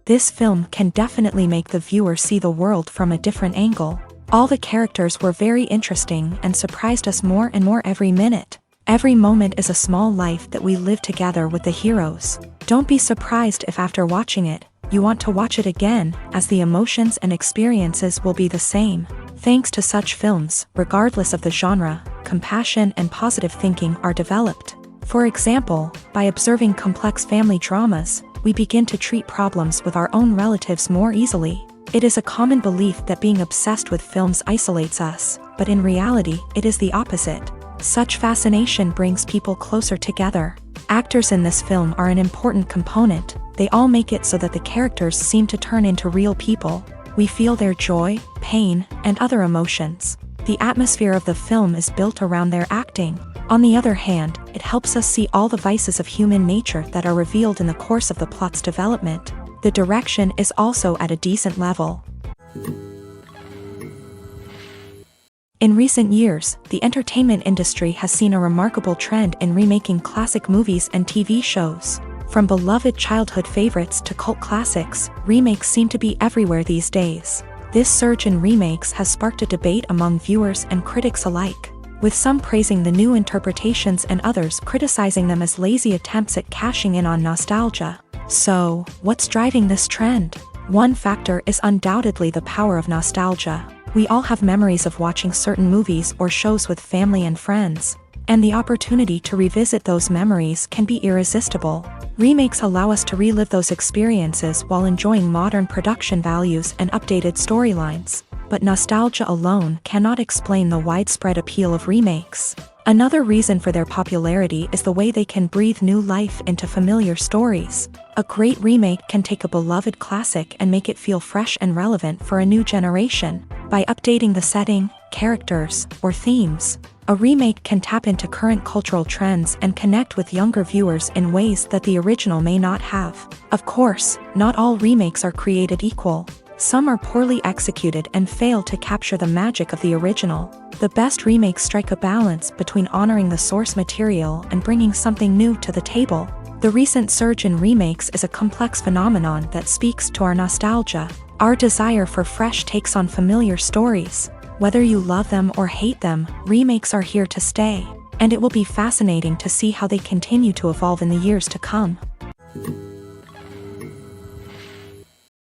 This film can definitely make the viewer see the world from a different angle. All the characters were very interesting and surprised us more and more every minute. Every moment is a small life that we live together with the heroes. Don't be surprised if after watching it, you want to watch it again, as the emotions and experiences will be the same. Thanks to such films, regardless of the genre, compassion and positive thinking are developed. For example, by observing complex family dramas, we begin to treat problems with our own relatives more easily. It is a common belief that being obsessed with films isolates us, but in reality, it is the opposite. Such fascination brings people closer together. Actors in this film are an important component. They all make it so that the characters seem to turn into real people. We feel their joy, pain, and other emotions. The atmosphere of the film is built around their acting. On the other hand, it helps us see all the vices of human nature that are revealed in the course of the plot's development. The direction is also at a decent level. In recent years, the entertainment industry has seen a remarkable trend in remaking classic movies and TV shows. From beloved childhood favorites to cult classics, remakes seem to be everywhere these days. This surge in remakes has sparked a debate among viewers and critics alike, with some praising the new interpretations and others criticizing them as lazy attempts at cashing in on nostalgia. So, what's driving this trend? One factor is undoubtedly the power of nostalgia. We all have memories of watching certain movies or shows with family and friends, and the opportunity to revisit those memories can be irresistible. Remakes allow us to relive those experiences while enjoying modern production values and updated storylines. But nostalgia alone cannot explain the widespread appeal of remakes. Another reason for their popularity is the way they can breathe new life into familiar stories. A great remake can take a beloved classic and make it feel fresh and relevant for a new generation. By updating the setting, characters, or themes, a remake can tap into current cultural trends and connect with younger viewers in ways that the original may not have. Of course, not all remakes are created equal. Some are poorly executed and fail to capture the magic of the original. The best remakes strike a balance between honoring the source material and bringing something new to the table. The recent surge in remakes is a complex phenomenon that speaks to our nostalgia, our desire for fresh takes on familiar stories. Whether you love them or hate them, remakes are here to stay, and it will be fascinating to see how they continue to evolve in the years to come.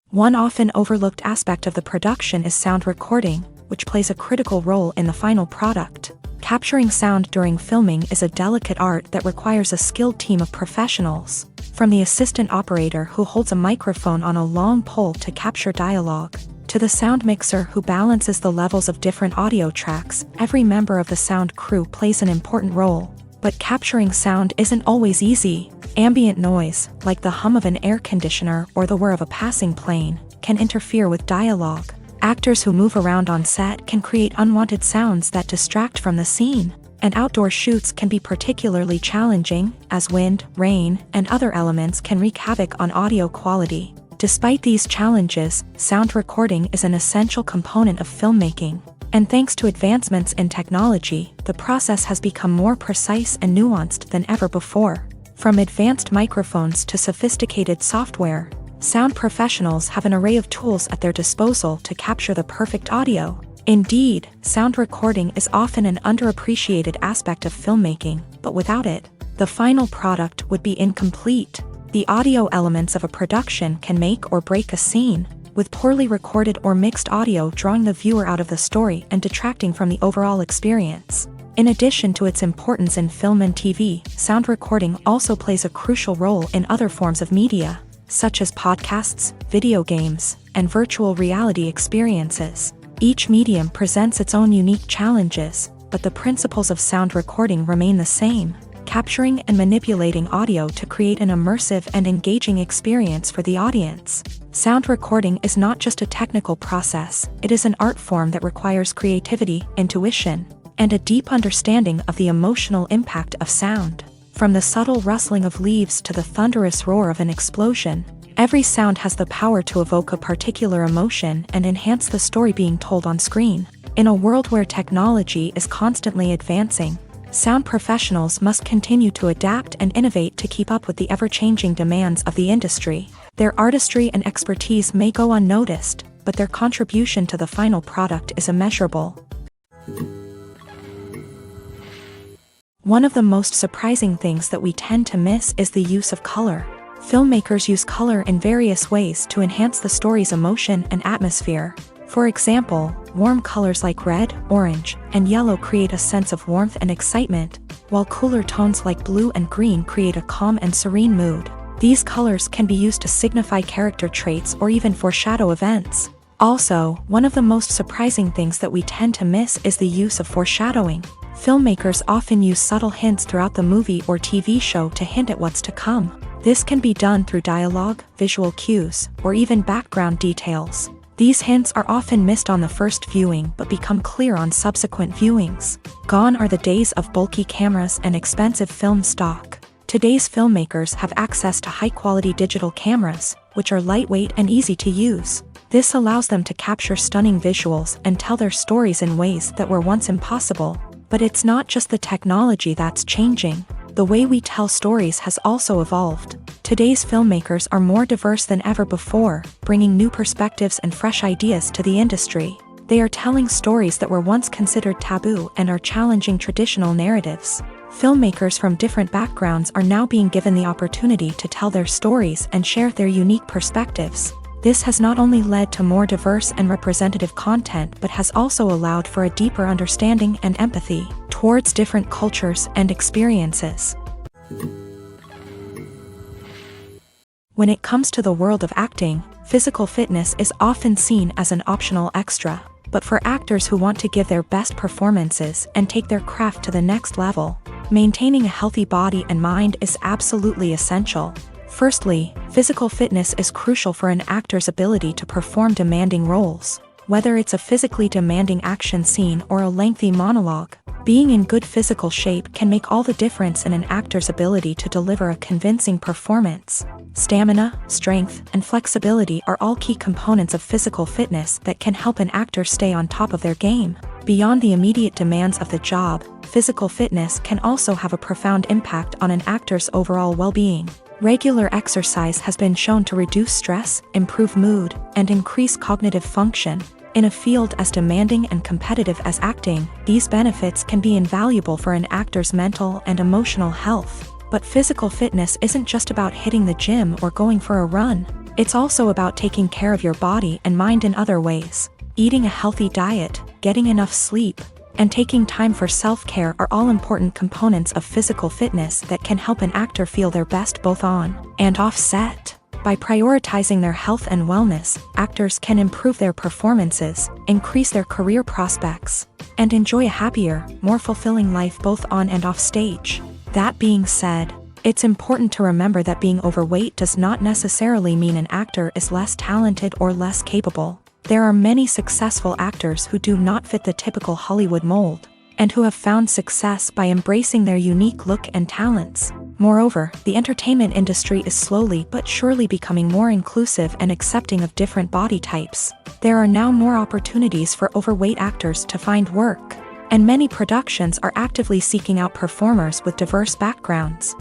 One often overlooked aspect of the production is sound recording, which plays a critical role in the final product. Capturing sound during filming is a delicate art that requires a skilled team of professionals, from the assistant operator who holds a microphone on a long pole to capture dialogue, to the sound mixer who balances the levels of different audio tracks. Every member of the sound crew plays an important role. But capturing sound isn't always easy. Ambient noise, like the hum of an air conditioner or the whir of a passing plane, can interfere with dialogue. Actors who move around on set can create unwanted sounds that distract from the scene. And outdoor shoots can be particularly challenging, as wind, rain, and other elements can wreak havoc on audio quality. Despite these challenges, sound recording is an essential component of filmmaking. And thanks to advancements in technology, the process has become more precise and nuanced than ever before. From advanced microphones to sophisticated software, sound professionals have an array of tools at their disposal to capture the perfect audio. Indeed, sound recording is often an underappreciated aspect of filmmaking, but without it, the final product would be incomplete. The audio elements of a production can make or break a scene, with poorly recorded or mixed audio drawing the viewer out of the story and detracting from the overall experience. In addition to its importance in film and TV, sound recording also plays a crucial role in other forms of media, such as podcasts, video games, and virtual reality experiences. Each medium presents its own unique challenges, but the principles of sound recording remain the same: capturing and manipulating audio to create an immersive and engaging experience for the audience. Sound recording is not just a technical process, it is an art form that requires creativity, intuition, and a deep understanding of the emotional impact of sound. From the subtle rustling of leaves to the thunderous roar of an explosion, every sound has the power to evoke a particular emotion and enhance the story being told on screen. In a world where technology is constantly advancing, sound professionals must continue to adapt and innovate to keep up with the ever-changing demands of the industry. Their artistry and expertise may go unnoticed, but their contribution to the final product is immeasurable. One of the most surprising things that we tend to miss is the use of color. Filmmakers use color in various ways to enhance the story's emotion and atmosphere. For example, warm colors like red, orange, and yellow create a sense of warmth and excitement, while cooler tones like blue and green create a calm and serene mood. These colors can be used to signify character traits or even foreshadow events. Also, one of the most surprising things that we tend to miss is the use of foreshadowing. Filmmakers often use subtle hints throughout the movie or TV show to hint at what's to come. This can be done through dialogue, visual cues, or even background details. These hints are often missed on the first viewing but become clear on subsequent viewings. Gone are the days of bulky cameras and expensive film stock. Today's filmmakers have access to high-quality digital cameras, which are lightweight and easy to use. This allows them to capture stunning visuals and tell their stories in ways that were once impossible. But it's not just the technology that's changing. The way we tell stories has also evolved. Today's filmmakers are more diverse than ever before, bringing new perspectives and fresh ideas to the industry. They are telling stories that were once considered taboo and are challenging traditional narratives. Filmmakers from different backgrounds are now being given the opportunity to tell their stories and share their unique perspectives. This has not only led to more diverse and representative content but has also allowed for a deeper understanding and empathy towards different cultures and experiences. When it comes to the world of acting, physical fitness is often seen as an optional extra. But for actors who want to give their best performances and take their craft to the next level, maintaining a healthy body and mind is absolutely essential. Firstly, physical fitness is crucial for an actor's ability to perform demanding roles. Whether it's a physically demanding action scene or a lengthy monologue, being in good physical shape can make all the difference in an actor's ability to deliver a convincing performance. Stamina, strength, and flexibility are all key components of physical fitness that can help an actor stay on top of their game. Beyond the immediate demands of the job, physical fitness can also have a profound impact on an actor's overall well-being. Regular exercise has been shown to reduce stress, improve mood, and increase cognitive function. In a field as demanding and competitive as acting, these benefits can be invaluable for an actor's mental and emotional health. But physical fitness isn't just about hitting the gym or going for a run. It's also about taking care of your body and mind in other ways. Eating a healthy diet, getting enough sleep, and taking time for self-care are all important components of physical fitness that can help an actor feel their best both on and off set. By prioritizing their health and wellness, actors can improve their performances, increase their career prospects, and enjoy a happier, more fulfilling life both on and off stage. That being said, it's important to remember that being overweight does not necessarily mean an actor is less talented or less capable. There are many successful actors who do not fit the typical Hollywood mold, and who have found success by embracing their unique look and talents. Moreover, the entertainment industry is slowly but surely becoming more inclusive and accepting of different body types. There are now more opportunities for overweight actors to find work, and many productions are actively seeking out performers with diverse backgrounds.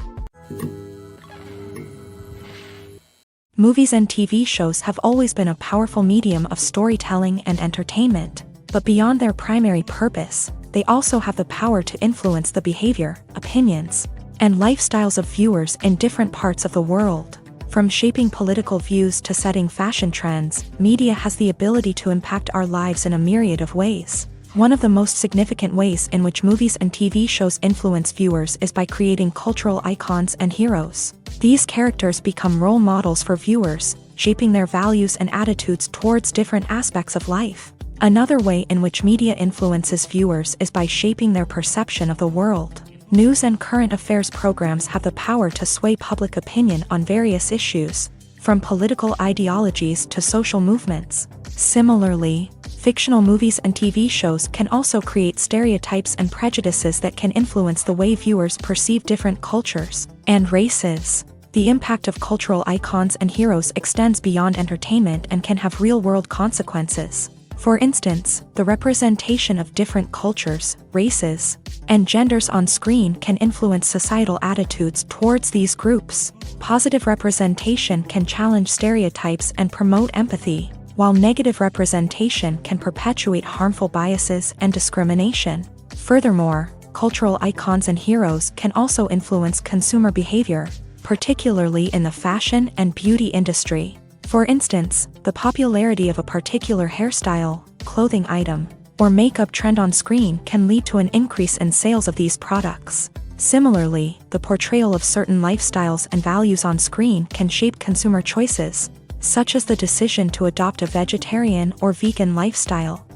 Movies and TV shows have always been a powerful medium of storytelling and entertainment, but beyond their primary purpose, they also have the power to influence the behavior, opinions, and lifestyles of viewers in different parts of the world. From shaping political views to setting fashion trends, media has the ability to impact our lives in a myriad of ways. One of the most significant ways in which movies and TV shows influence viewers is by creating cultural icons and heroes. These characters become role models for viewers, shaping their values and attitudes towards different aspects of life. Another way in which media influences viewers is by shaping their perception of the world. News and current affairs programs have the power to sway public opinion on various issues, from political ideologies to social movements. Similarly, fictional movies and TV shows can also create stereotypes and prejudices that can influence the way viewers perceive different cultures and races. The impact of cultural icons and heroes extends beyond entertainment and can have real-world consequences. For instance, the representation of different cultures, races, and genders on screen can influence societal attitudes towards these groups. Positive representation can challenge stereotypes and promote empathy, while negative representation can perpetuate harmful biases and discrimination. Furthermore, cultural icons and heroes can also influence consumer behavior, particularly in the fashion and beauty industry. For instance, the popularity of a particular hairstyle, clothing item, or makeup trend on screen can lead to an increase in sales of these products. Similarly, the portrayal of certain lifestyles and values on screen can shape consumer choices, such as the decision to adopt a vegetarian or vegan lifestyle.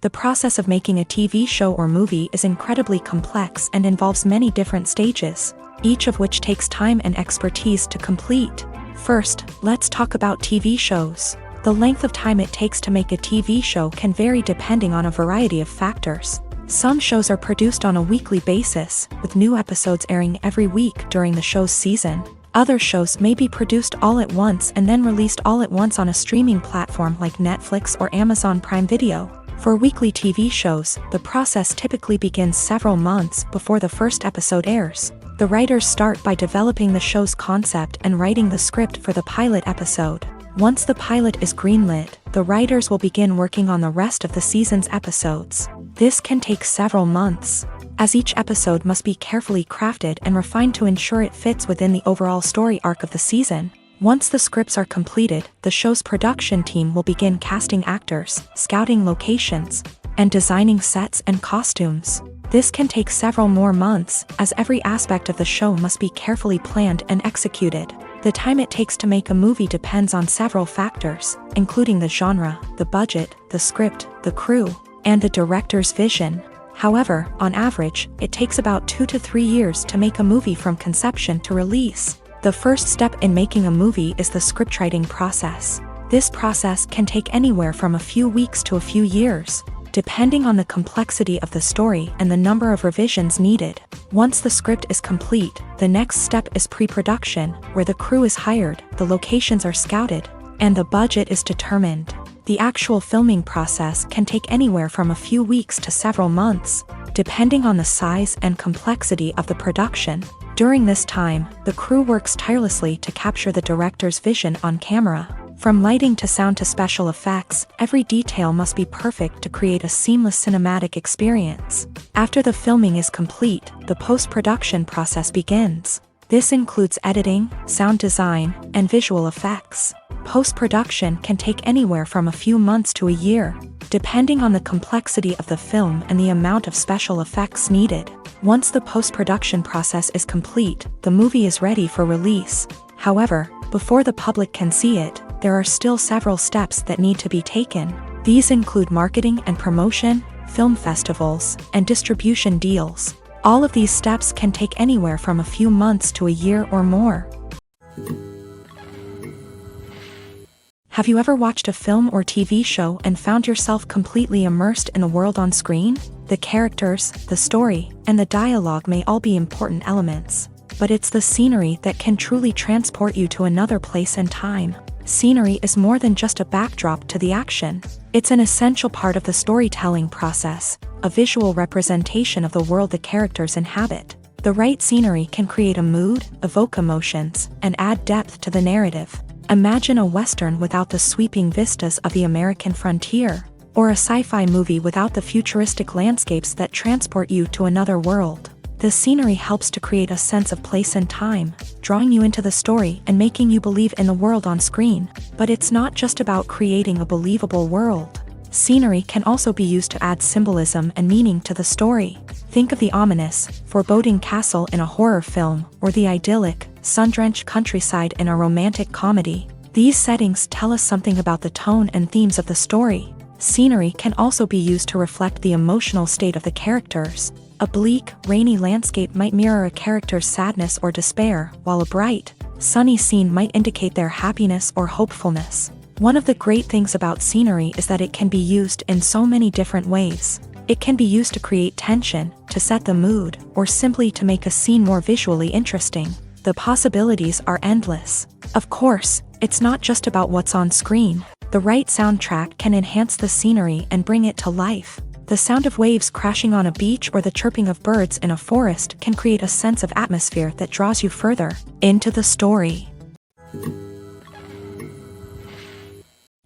The process of making a TV show or movie is incredibly complex and involves many different stages, each of which takes time and expertise to complete. First, let's talk about TV shows. The length of time it takes to make a TV show can vary depending on a variety of factors. Some shows are produced on a weekly basis, with new episodes airing every week during the show's season. Other shows may be produced all at once and then released all at once on a streaming platform like Netflix or Amazon Prime Video. For weekly TV shows, the process typically begins several months before the first episode airs. The writers start by developing the show's concept and writing the script for the pilot episode. Once the pilot is greenlit, the writers will begin working on the rest of the season's episodes. This can take several months, as each episode must be carefully crafted and refined to ensure it fits within the overall story arc of the season. Once the scripts are completed, the show's production team will begin casting actors, scouting locations, and designing sets and costumes. This can take several more months, as every aspect of the show must be carefully planned and executed. The time it takes to make a movie depends on several factors, including the genre, the budget, the script, the crew, and the director's vision. However, on average, it takes about 2 to 3 years to make a movie from conception to release. The first step in making a movie is the scriptwriting process. This process can take anywhere from a few weeks to a few years, depending on the complexity of the story and the number of revisions needed. Once the script is complete, the next step is pre-production, where the crew is hired, the locations are scouted, and the budget is determined. The actual filming process can take anywhere from a few weeks to several months, depending on the size and complexity of the production. During this time, the crew works tirelessly to capture the director's vision on camera. From lighting to sound to special effects, every detail must be perfect to create a seamless cinematic experience. After the filming is complete, the post-production process begins. This includes editing, sound design, and visual effects. Post-production can take anywhere from a few months to a year, depending on the complexity of the film and the amount of special effects needed. Once the post-production process is complete, the movie is ready for release. However, before the public can see it, there are still several steps that need to be taken. These include marketing and promotion, film festivals, and distribution deals. All of these steps can take anywhere from a few months to a year or more. Have you ever watched a film or TV show and found yourself completely immersed in the world on screen? The characters, the story, and the dialogue may all be important elements, but it's the scenery that can truly transport you to another place and time. Scenery is more than just a backdrop to the action. It's an essential part of the storytelling process, a visual representation of the world the characters inhabit. The right scenery can create a mood, evoke emotions, and add depth to the narrative. Imagine a Western without the sweeping vistas of the American frontier, or a sci-fi movie without the futuristic landscapes that transport you to another world. The scenery helps to create a sense of place and time, drawing you into the story and making you believe in the world on screen. But it's not just about creating a believable world. Scenery can also be used to add symbolism and meaning to the story. Think of the ominous, foreboding castle in a horror film, or the idyllic, sun-drenched countryside in a romantic comedy. These settings tell us something about the tone and themes of the story. Scenery can also be used to reflect the emotional state of the characters. A bleak, rainy landscape might mirror a character's sadness or despair, while a bright, sunny scene might indicate their happiness or hopefulness. One of the great things about scenery is that it can be used in so many different ways. It can be used to create tension, to set the mood, or simply to make a scene more visually interesting. The The possibilities are endless. Of course, it's not just about what's on screen. The right soundtrack can enhance the scenery and bring it to life. The sound of waves crashing on a beach or the chirping of birds in a forest can create a sense of atmosphere that draws you further into the story.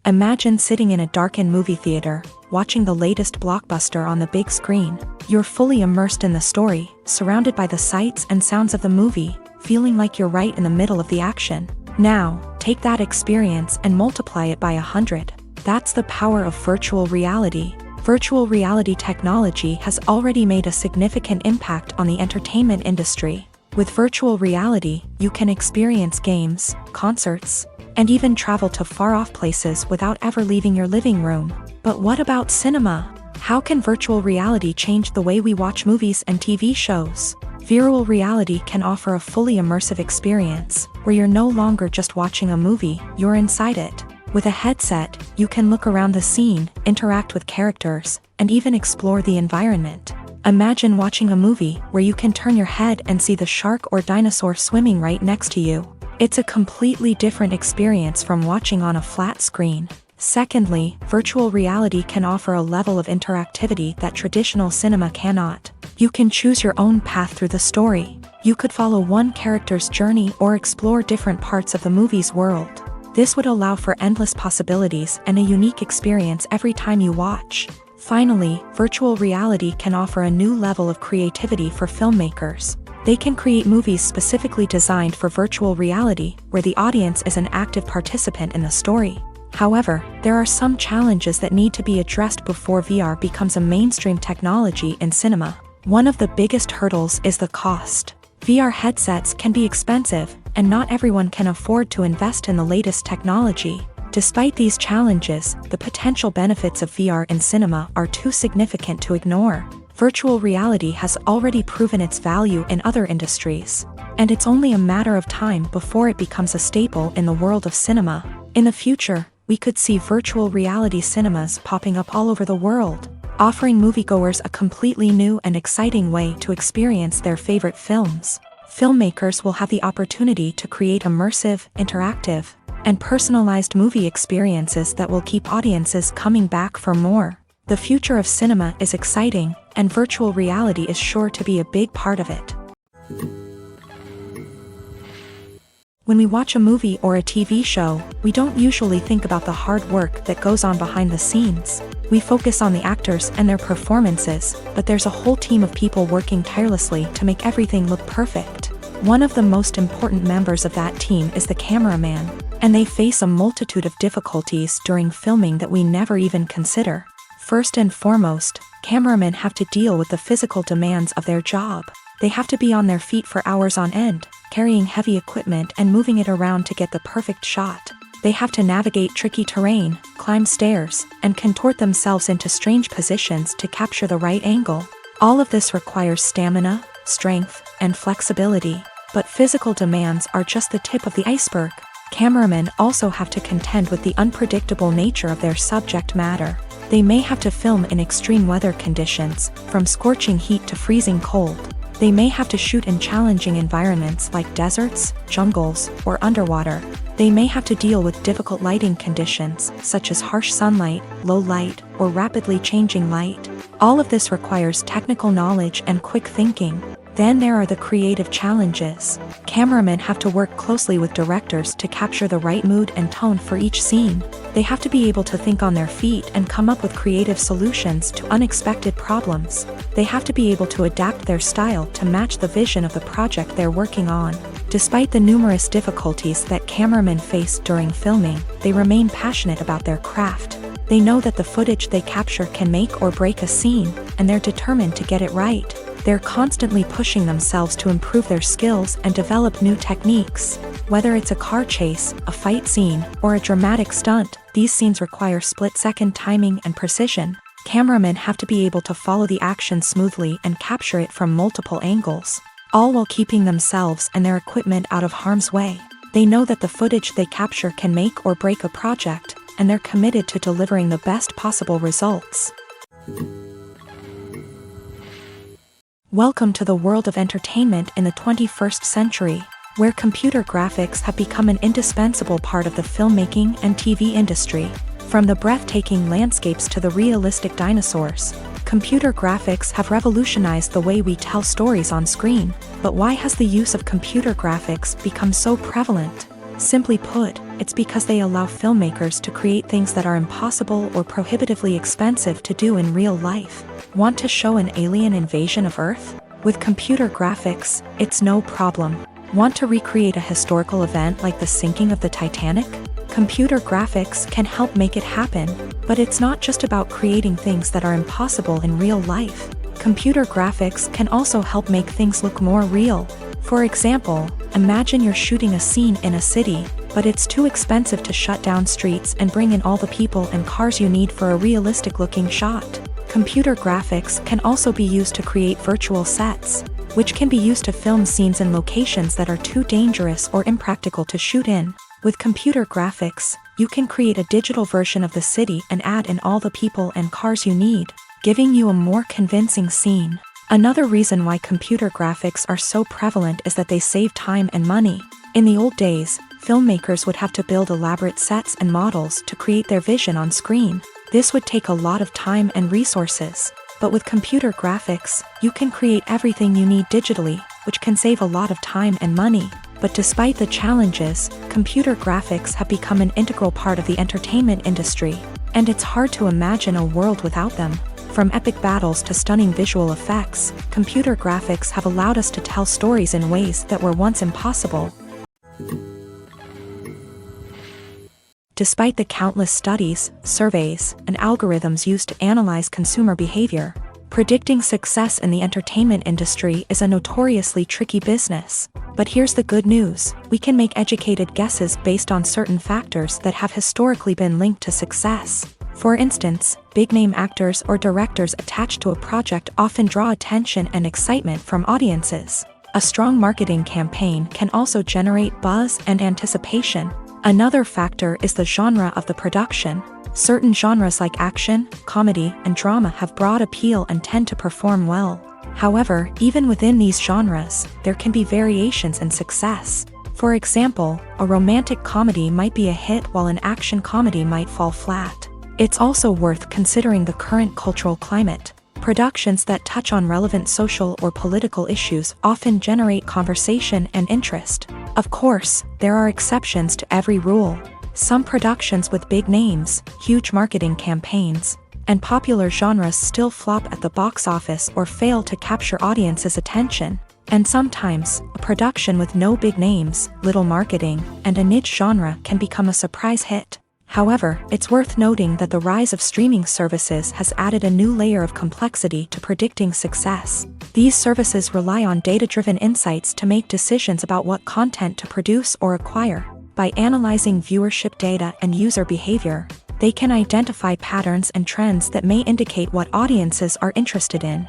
Imagine sitting in a darkened movie theater, watching the latest blockbuster on the big screen. You're fully immersed in the story, surrounded by the sights and sounds of the movie, feeling like you're right in the middle of the action. Now, take that experience and multiply it by 100. That's the power of virtual reality. Virtual reality technology has already made a significant impact on the entertainment industry. With virtual reality, you can experience games, concerts, and even travel to far-off places without ever leaving your living room. But what about cinema? How can virtual reality change the way we watch movies and TV shows? Virtual reality can offer a fully immersive experience, where you're no longer just watching a movie, you're inside it. With a headset, you can look around the scene, interact with characters, and even explore the environment. Imagine watching a movie where you can turn your head and see the shark or dinosaur swimming right next to you. It's a completely different experience from watching on a flat screen. Secondly, virtual reality can offer a level of interactivity that traditional cinema cannot. You can choose your own path through the story. You could follow one character's journey or explore different parts of the movie's world. This would allow for endless possibilities and a unique experience every time you watch. Finally, virtual reality can offer a new level of creativity for filmmakers. They can create movies specifically designed for virtual reality, where the audience is an active participant in the story. However, there are some challenges that need to be addressed before VR becomes a mainstream technology in cinema. One of the biggest hurdles is the cost. VR headsets can be expensive, and not everyone can afford to invest in the latest technology. Despite these challenges, the potential benefits of VR in cinema are too significant to ignore. Virtual reality has already proven its value in other industries, and it's only a matter of time before it becomes a staple in the world of cinema. In the future, we could see virtual reality cinemas popping up all over the world, offering moviegoers a completely new and exciting way to experience their favorite films. Filmmakers will have the opportunity to create immersive, interactive, and personalized movie experiences that will keep audiences coming back for more. The future of cinema is exciting, and virtual reality is sure to be a big part of it. When we watch a movie or a TV show, we don't usually think about the hard work that goes on behind the scenes. We focus on the actors and their performances, but there's a whole team of people working tirelessly to make everything look perfect. One of the most important members of that team is the cameraman, and they face a multitude of difficulties during filming that we never even consider. First and foremost, cameramen have to deal with the physical demands of their job. They have to be on their feet for hours on end, carrying heavy equipment and moving it around to get the perfect shot. They have to navigate tricky terrain, climb stairs, and contort themselves into strange positions to capture the right angle. All of this requires stamina, strength, and flexibility. But physical demands are just the tip of the iceberg. Cameramen also have to contend with the unpredictable nature of their subject matter. They may have to film in extreme weather conditions, from scorching heat to freezing cold. They may have to shoot in challenging environments like deserts, jungles, or underwater. They may have to deal with difficult lighting conditions, such as harsh sunlight, low light, or rapidly changing light. All of this requires technical knowledge and quick thinking. Then there are the creative challenges. Cameramen have to work closely with directors to capture the right mood and tone for each scene. They have to be able to think on their feet and come up with creative solutions to unexpected problems. They have to be able to adapt their style to match the vision of the project they're working on. Despite the numerous difficulties that cameramen face during filming, they remain passionate about their craft. They know that the footage they capture can make or break a scene, and they're determined to get it right. They're constantly pushing themselves to improve their skills and develop new techniques. Whether it's a car chase, a fight scene, or a dramatic stunt, these scenes require split-second timing and precision. Cameramen have to be able to follow the action smoothly and capture it from multiple angles, all while keeping themselves and their equipment out of harm's way. They know that the footage they capture can make or break a project, and they're committed to delivering the best possible results. Welcome to the world of entertainment in the 21st century. where computer graphics have become an indispensable part of the filmmaking and TV industry. From the breathtaking landscapes to the realistic dinosaurs, computer graphics have revolutionized the way we tell stories on screen. But why has the use of computer graphics become so prevalent? Simply put, it's because they allow filmmakers to create things that are impossible or prohibitively expensive to do in real life. Want to show an alien invasion of Earth? With computer graphics, it's no problem. Want to recreate a historical event like the sinking of the Titanic? Computer graphics can help make it happen, but it's not just about creating things that are impossible in real life. Computer graphics can also help make things look more real. For example, imagine you're shooting a scene in a city, but it's too expensive to shut down streets and bring in all the people and cars you need for a realistic-looking shot. Computer graphics can also be used to create virtual sets, which can be used to film scenes in locations that are too dangerous or impractical to shoot in. With computer graphics, you can create a digital version of the city and add in all the people and cars you need, giving you a more convincing scene. Another reason why computer graphics are so prevalent is that they save time and money. In the old days, filmmakers would have to build elaborate sets and models to create their vision on screen. This would take a lot of time and resources. But with computer graphics, you can create everything you need digitally, which can save a lot of time and money. But despite the challenges, computer graphics have become an integral part of the entertainment industry, and it's hard to imagine a world without them. From epic battles to stunning visual effects, computer graphics have allowed us to tell stories in ways that were once impossible. Despite the countless studies, surveys, and algorithms used to analyze consumer behavior, predicting success in the entertainment industry is a notoriously tricky business. But here's the good news: we can make educated guesses based on certain factors that have historically been linked to success. For instance, big-name actors or directors attached to a project often draw attention and excitement from audiences. A strong marketing campaign can also generate buzz and anticipation. Another factor is the genre of the production. Certain genres like action, comedy, and drama have broad appeal and tend to perform well. However, even within these genres, there can be variations in success. For example, a romantic comedy might be a hit while an action comedy might fall flat. It's also worth considering the current cultural climate. Productions that touch on relevant social or political issues often generate conversation and interest. Of course, there are exceptions to every rule. Some productions with big names, huge marketing campaigns, and popular genres still flop at the box office or fail to capture audiences' attention. And sometimes, a production with no big names, little marketing, and a niche genre can become a surprise hit. However, it's worth noting that the rise of streaming services has added a new layer of complexity to predicting success. These services rely on data-driven insights to make decisions about what content to produce or acquire. By analyzing viewership data and user behavior, they can identify patterns and trends that may indicate what audiences are interested in.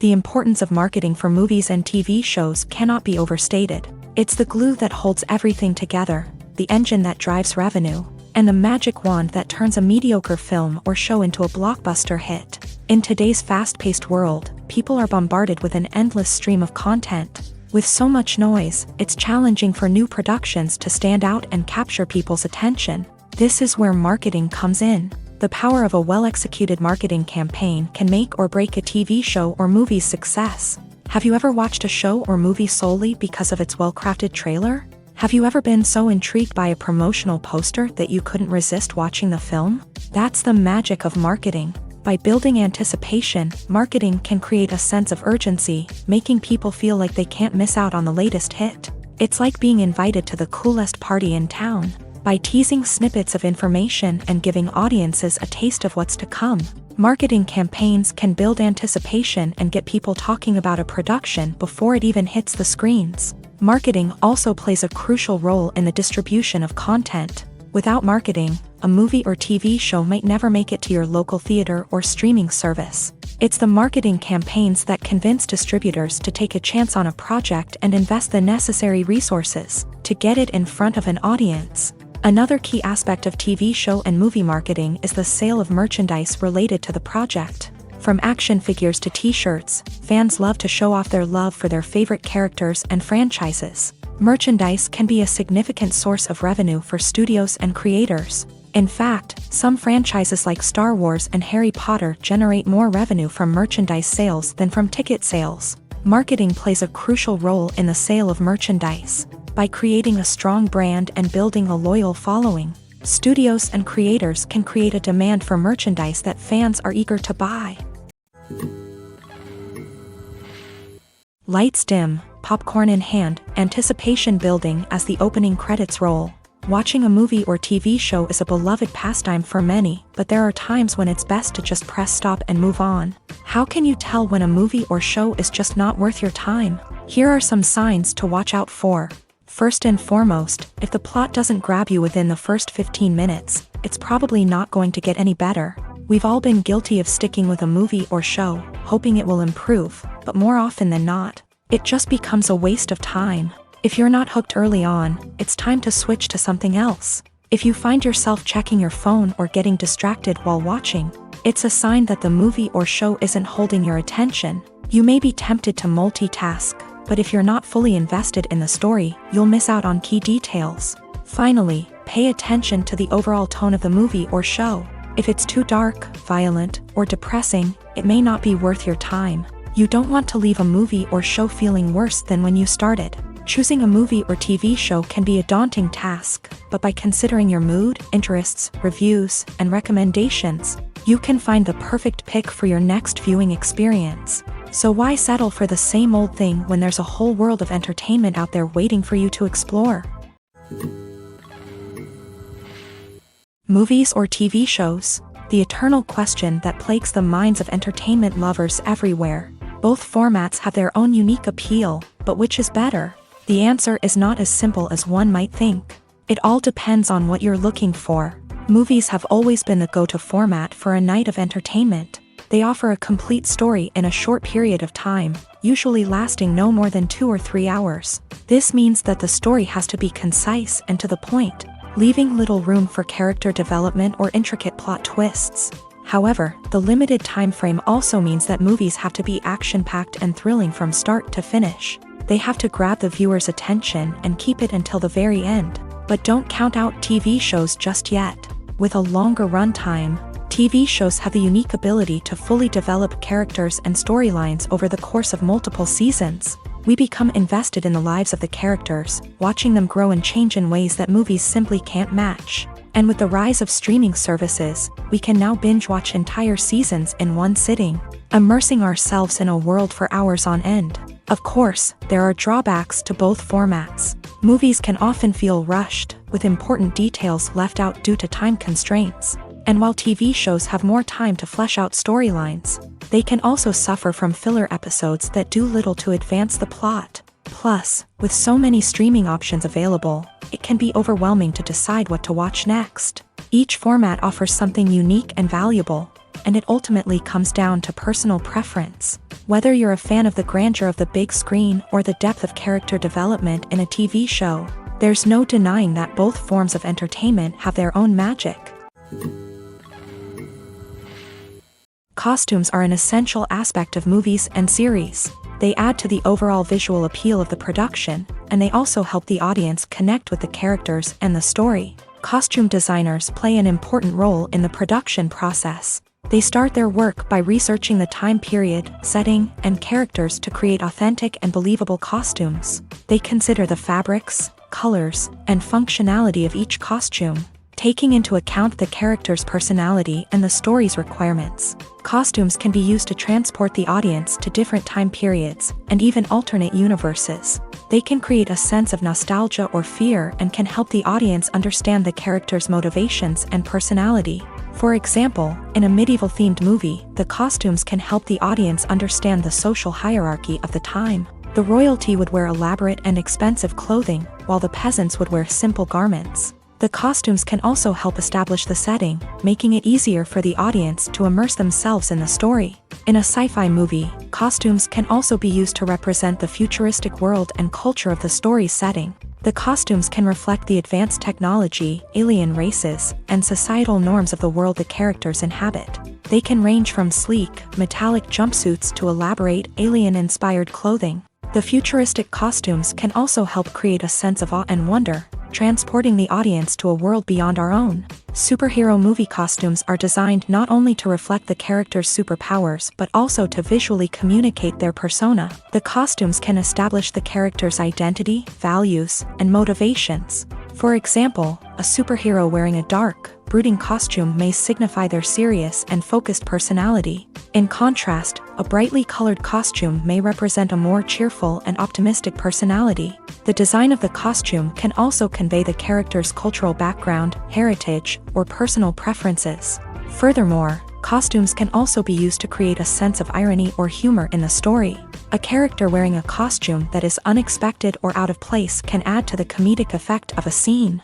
The importance of marketing for movies and TV shows cannot be overstated. It's the glue that holds everything together, the engine that drives revenue, and the magic wand that turns a mediocre film or show into a blockbuster hit. In today's fast-paced world, people are bombarded with an endless stream of content. With so much noise, it's challenging for new productions to stand out and capture people's attention. This is where marketing comes in. The power of a well-executed marketing campaign can make or break a TV show or movie's success. Have you ever watched a show or movie solely because of its well-crafted trailer? Have you ever been so intrigued by a promotional poster that you couldn't resist watching the film? That's the magic of marketing. By building anticipation, marketing can create a sense of urgency, making people feel like they can't miss out on the latest hit. It's like being invited to the coolest party in town. By teasing snippets of information and giving audiences a taste of what's to come, marketing campaigns can build anticipation and get people talking about a production before it even hits the screens. Marketing also plays a crucial role in the distribution of content. Without marketing, a movie or TV show might never make it to your local theater or streaming service. It's the marketing campaigns that convince distributors to take a chance on a project and invest the necessary resources to get it in front of an audience. Another key aspect of TV show and movie marketing is the sale of merchandise related to the project. From action figures to t-shirts, fans love to show off their love for their favorite characters and franchises. Merchandise can be a significant source of revenue for studios and creators. In fact, some franchises like Star Wars and Harry Potter generate more revenue from merchandise sales than from ticket sales. Marketing plays a crucial role in the sale of merchandise. By creating a strong brand and building a loyal following, studios and creators can create a demand for merchandise that fans are eager to buy. Lights dim, popcorn in hand, anticipation building as the opening credits roll. Watching a movie or TV show is a beloved pastime for many, but there are times when it's best to just press stop and move on. How can you tell when a movie or show is just not worth your time? Here are some signs to watch out for. First and foremost, if the plot doesn't grab you within the first 15 minutes, it's probably not going to get any better. We've all been guilty of sticking with a movie or show, hoping it will improve, but more often than not, it just becomes a waste of time. If you're not hooked early on, it's time to switch to something else. If you find yourself checking your phone or getting distracted while watching, it's a sign that the movie or show isn't holding your attention. You may be tempted to multitask, but if you're not fully invested in the story, you'll miss out on key details. Finally, pay attention to the overall tone of the movie or show. If it's too dark, violent, or depressing, it may not be worth your time. You don't want to leave a movie or show feeling worse than when you started. Choosing a movie or TV show can be a daunting task, but by considering your mood, interests, reviews, and recommendations, you can find the perfect pick for your next viewing experience. So why settle for the same old thing when there's a whole world of entertainment out there waiting for you to explore? Movies or TV shows? The eternal question that plagues the minds of entertainment lovers everywhere. Both formats have their own unique appeal, but which is better? The answer is not as simple as one might think. It all depends on what you're looking for. Movies have always been the go-to format for a night of entertainment. They offer a complete story in a short period of time, usually lasting no more than 2 or 3 hours. This means that the story has to be concise and to the point, leaving little room for character development or intricate plot twists. However, the limited time frame also means that movies have to be action-packed and thrilling from start to finish. They have to grab the viewer's attention and keep it until the very end. But don't count out TV shows just yet. With a longer runtime, TV shows have the unique ability to fully develop characters and storylines over the course of multiple seasons. We become invested in the lives of the characters, watching them grow and change in ways that movies simply can't match. And with the rise of streaming services, we can now binge-watch entire seasons in one sitting, immersing ourselves in a world for hours on end. Of course, there are drawbacks to both formats. Movies can often feel rushed, with important details left out due to time constraints. And while TV shows have more time to flesh out storylines, they can also suffer from filler episodes that do little to advance the plot. Plus, with so many streaming options available, it can be overwhelming to decide what to watch next. Each format offers something unique and valuable, and it ultimately comes down to personal preference. Whether you're a fan of the grandeur of the big screen or the depth of character development in a TV show, there's no denying that both forms of entertainment have their own magic. Costumes are an essential aspect of movies and series. They add to the overall visual appeal of the production, and they also help the audience connect with the characters and the story. Costume designers play an important role in the production process. They start their work by researching the time period, setting, and characters to create authentic and believable costumes. They consider the fabrics, colors, and functionality of each costume, taking into account the character's personality and the story's requirements. Costumes can be used to transport the audience to different time periods and even alternate universes. They can create a sense of nostalgia or fear and can help the audience understand the character's motivations and personality. For example, in a medieval-themed movie, the costumes can help the audience understand the social hierarchy of the time. The royalty would wear elaborate and expensive clothing, while the peasants would wear simple garments. The costumes can also help establish the setting, making it easier for the audience to immerse themselves in the story. In a sci-fi movie, costumes can also be used to represent the futuristic world and culture of the story's setting. The costumes can reflect the advanced technology, alien races, and societal norms of the world the characters inhabit. They can range from sleek, metallic jumpsuits to elaborate, alien-inspired clothing. The futuristic costumes can also help create a sense of awe and wonder, transporting the audience to a world beyond our own. Superhero movie costumes are designed not only to reflect the character's superpowers but also to visually communicate their persona. The costumes can establish the character's identity, values, and motivations. For example, a superhero wearing a dark, brooding costume may signify their serious and focused personality. In contrast, a brightly colored costume may represent a more cheerful and optimistic personality. The design of the costume can also convey the character's cultural background, heritage, or personal preferences. Furthermore, costumes can also be used to create a sense of irony or humor in the story. A character wearing a costume that is unexpected or out of place can add to the comedic effect of a scene.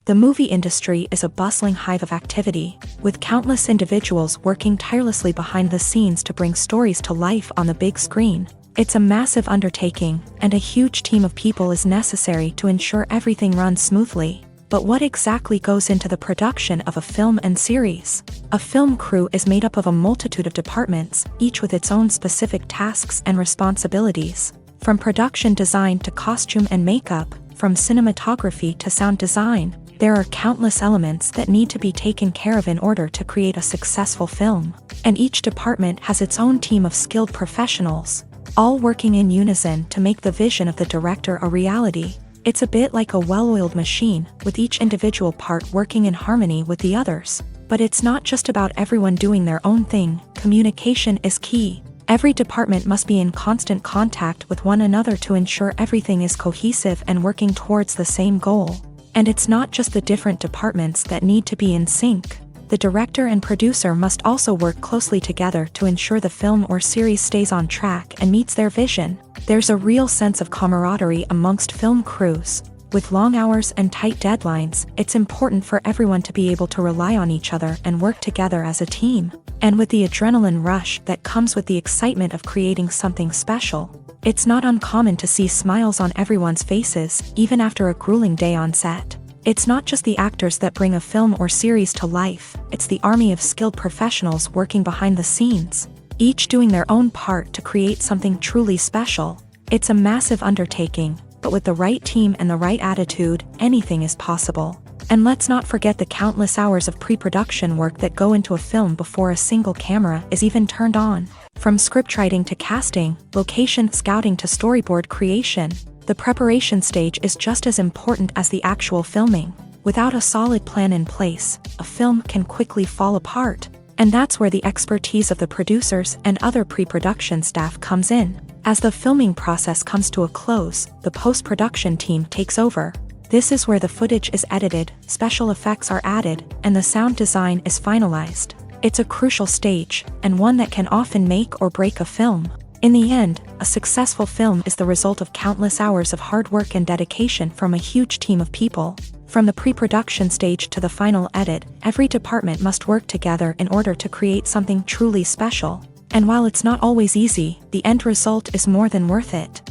The movie industry is a bustling hive of activity, with countless individuals working tirelessly behind the scenes to bring stories to life on the big screen. It's a massive undertaking, and a huge team of people is necessary to ensure everything runs smoothly. But what exactly goes into the production of a film and series? A film crew is made up of a multitude of departments, each with its own specific tasks and responsibilities. From production design to costume and makeup, from cinematography to sound design, there are countless elements that need to be taken care of in order to create a successful film. And each department has its own team of skilled professionals, all working in unison to make the vision of the director a reality. It's a bit like a well-oiled machine, with each individual part working in harmony with the others. But it's not just about everyone doing their own thing. Communication is key. Every department must be in constant contact with one another to ensure everything is cohesive and working towards the same goal. And it's not just the different departments that need to be in sync. The director and producer must also work closely together to ensure the film or series stays on track and meets their vision. There's a real sense of camaraderie amongst film crews. With long hours and tight deadlines, it's important for everyone to be able to rely on each other and work together as a team. And with the adrenaline rush that comes with the excitement of creating something special, it's not uncommon to see smiles on everyone's faces, even after a grueling day on set. It's not just the actors that bring a film or series to life, it's the army of skilled professionals working behind the scenes, each doing their own part to create something truly special. It's a massive undertaking, but with the right team and the right attitude, anything is possible. And let's not forget the countless hours of pre-production work that go into a film before a single camera is even turned on. From scriptwriting to casting, location scouting to storyboard creation, the preparation stage is just as important as the actual filming. Without a solid plan in place, a film can quickly fall apart. And that's where the expertise of the producers and other pre-production staff comes in. As the filming process comes to a close, the post-production team takes over. This is where the footage is edited, special effects are added, and the sound design is finalized. It's a crucial stage, and one that can often make or break a film. In the end, a successful film is the result of countless hours of hard work and dedication from a huge team of people. From the pre-production stage to the final edit, every department must work together in order to create something truly special. And while it's not always easy, the end result is more than worth it.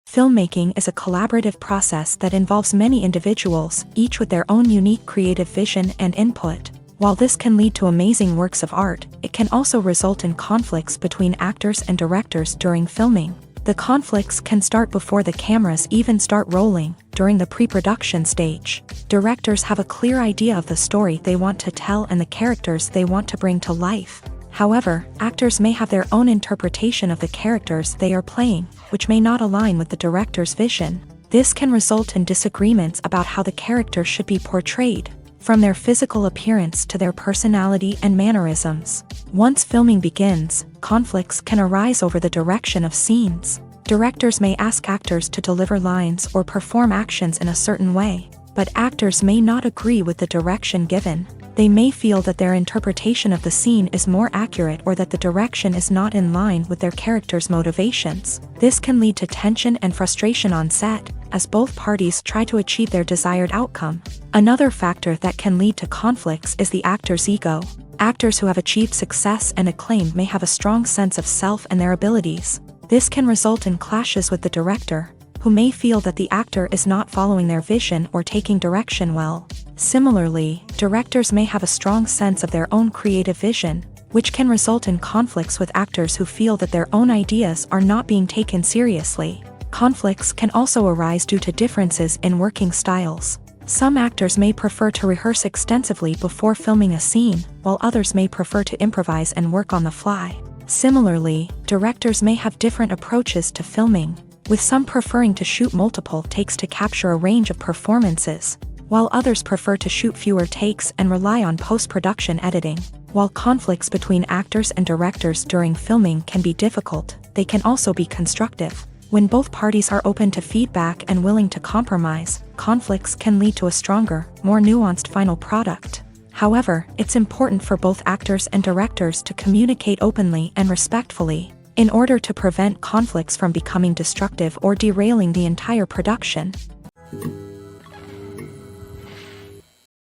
Filmmaking is a collaborative process that involves many individuals, each with their own unique creative vision and input. While this can lead to amazing works of art, it can also result in conflicts between actors and directors during filming. The conflicts can start before the cameras even start rolling, during the pre-production stage. Directors have a clear idea of the story they want to tell and the characters they want to bring to life. However, actors may have their own interpretation of the characters they are playing, which may not align with the director's vision. This can result in disagreements about how the characters should be portrayed, from their physical appearance to their personality and mannerisms. Once filming begins, conflicts can arise over the direction of scenes. Directors may ask actors to deliver lines or perform actions in a certain way, but actors may not agree with the direction given. They may feel that their interpretation of the scene is more accurate or that the direction is not in line with their character's motivations. This can lead to tension and frustration on set, as both parties try to achieve their desired outcome. Another factor that can lead to conflicts is the actor's ego. Actors who have achieved success and acclaim may have a strong sense of self and their abilities. This can result in clashes with the director, who may feel that the actor is not following their vision or taking direction well. Similarly, directors may have a strong sense of their own creative vision, which can result in conflicts with actors who feel that their own ideas are not being taken seriously. Conflicts can also arise due to differences in working styles. Some actors may prefer to rehearse extensively before filming a scene, while others may prefer to improvise and work on the fly. Similarly, directors may have different approaches to filming, with some preferring to shoot multiple takes to capture a range of performances, while others prefer to shoot fewer takes and rely on post-production editing. While conflicts between actors and directors during filming can be difficult, they can also be constructive. When both parties are open to feedback and willing to compromise, conflicts can lead to a stronger, more nuanced final product. However, it's important for both actors and directors to communicate openly and respectfully, in order to prevent conflicts from becoming destructive or derailing the entire production.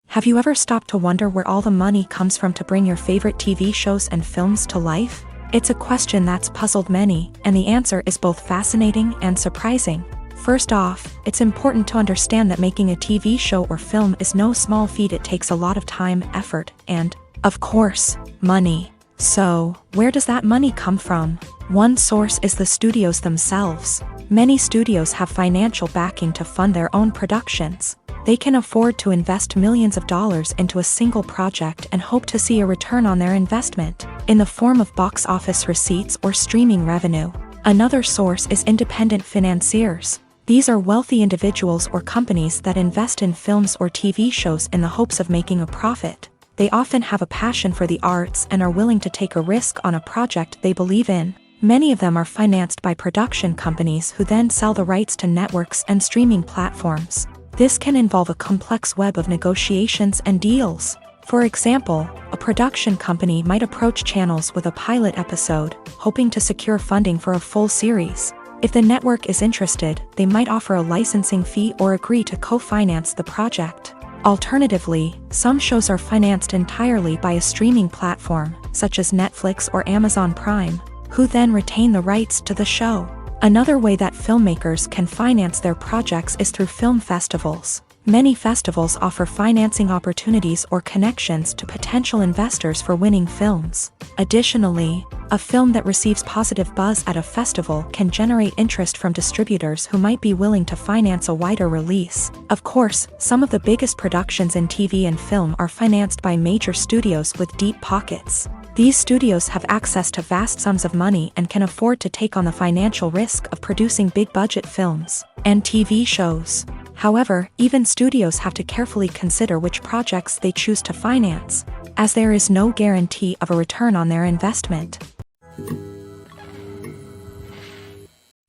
Have you ever stopped to wonder where all the money comes from to bring your favorite TV shows and films to life? It's a question that's puzzled many, and the answer is both fascinating and surprising. First off, it's important to understand that making a TV show or film is no small feat. It takes a lot of time, effort, and, of course, money. So, where does that money come from? One source is the studios themselves. Many studios have financial backing to fund their own productions. They can afford to invest millions of dollars into a single project and hope to see a return on their investment, in the form of box office receipts or streaming revenue. Another source is independent financiers. These are wealthy individuals or companies that invest in films or TV shows in the hopes of making a profit. They often have a passion for the arts and are willing to take a risk on a project they believe in. Many of them are financed by production companies who then sell the rights to networks and streaming platforms. This can involve a complex web of negotiations and deals. For example, a production company might approach channels with a pilot episode, hoping to secure funding for a full series. If the network is interested, they might offer a licensing fee or agree to co-finance the project. Alternatively, some shows are financed entirely by a streaming platform, such as Netflix or Amazon Prime, who then retain the rights to the show. Another way that filmmakers can finance their projects is through film festivals. Many festivals offer financing opportunities or connections to potential investors for winning films. Additionally, a film that receives positive buzz at a festival can generate interest from distributors who might be willing to finance a wider release. Of course, some of the biggest productions in TV and film are financed by major studios with deep pockets. These studios have access to vast sums of money and can afford to take on the financial risk of producing big-budget films and TV shows. However, even studios have to carefully consider which projects they choose to finance, as there is no guarantee of a return on their investment.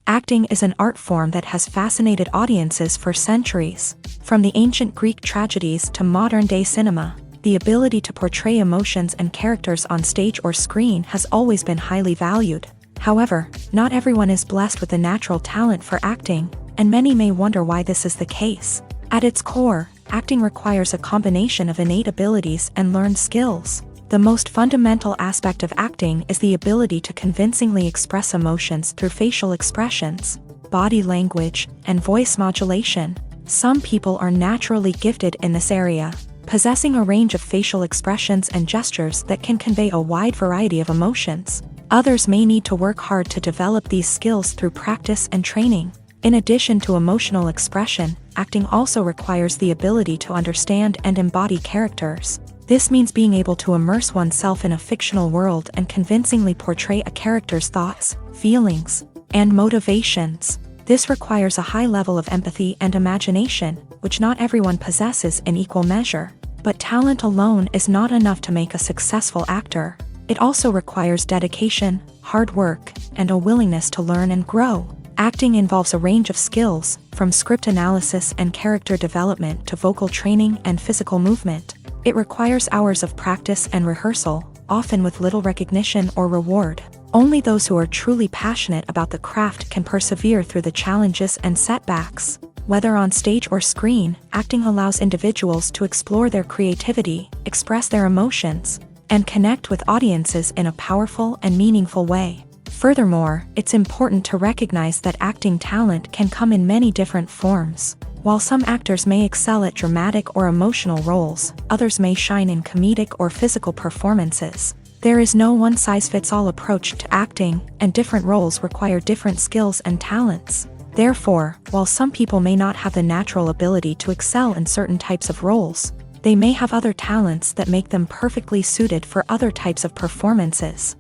Acting is an art form that has fascinated audiences for centuries. From the ancient Greek tragedies to modern-day cinema, the ability to portray emotions and characters on stage or screen has always been highly valued. However, not everyone is blessed with a natural talent for acting, and many may wonder why this is the case. At its core, acting requires a combination of innate abilities and learned skills. The most fundamental aspect of acting is the ability to convincingly express emotions through facial expressions, body language, and voice modulation. Some people are naturally gifted in this area, possessing a range of facial expressions and gestures that can convey a wide variety of emotions. Others may need to work hard to develop these skills through practice and training. In addition to emotional expression, acting also requires the ability to understand and embody characters. This means being able to immerse oneself in a fictional world and convincingly portray a character's thoughts, feelings, and motivations. This requires a high level of empathy and imagination, which not everyone possesses in equal measure. But talent alone is not enough to make a successful actor. It also requires dedication, hard work, and a willingness to learn and grow. Acting involves a range of skills, from script analysis and character development to vocal training and physical movement. It requires hours of practice and rehearsal, often with little recognition or reward. Only those who are truly passionate about the craft can persevere through the challenges and setbacks. Whether on stage or screen, acting allows individuals to explore their creativity, express their emotions, and connect with audiences in a powerful and meaningful way. Furthermore, it's important to recognize that acting talent can come in many different forms. While some actors may excel at dramatic or emotional roles, others may shine in comedic or physical performances. There is no one-size-fits-all approach to acting, and different roles require different skills and talents. Therefore, while some people may not have the natural ability to excel in certain types of roles, they may have other talents that make them perfectly suited for other types of performances.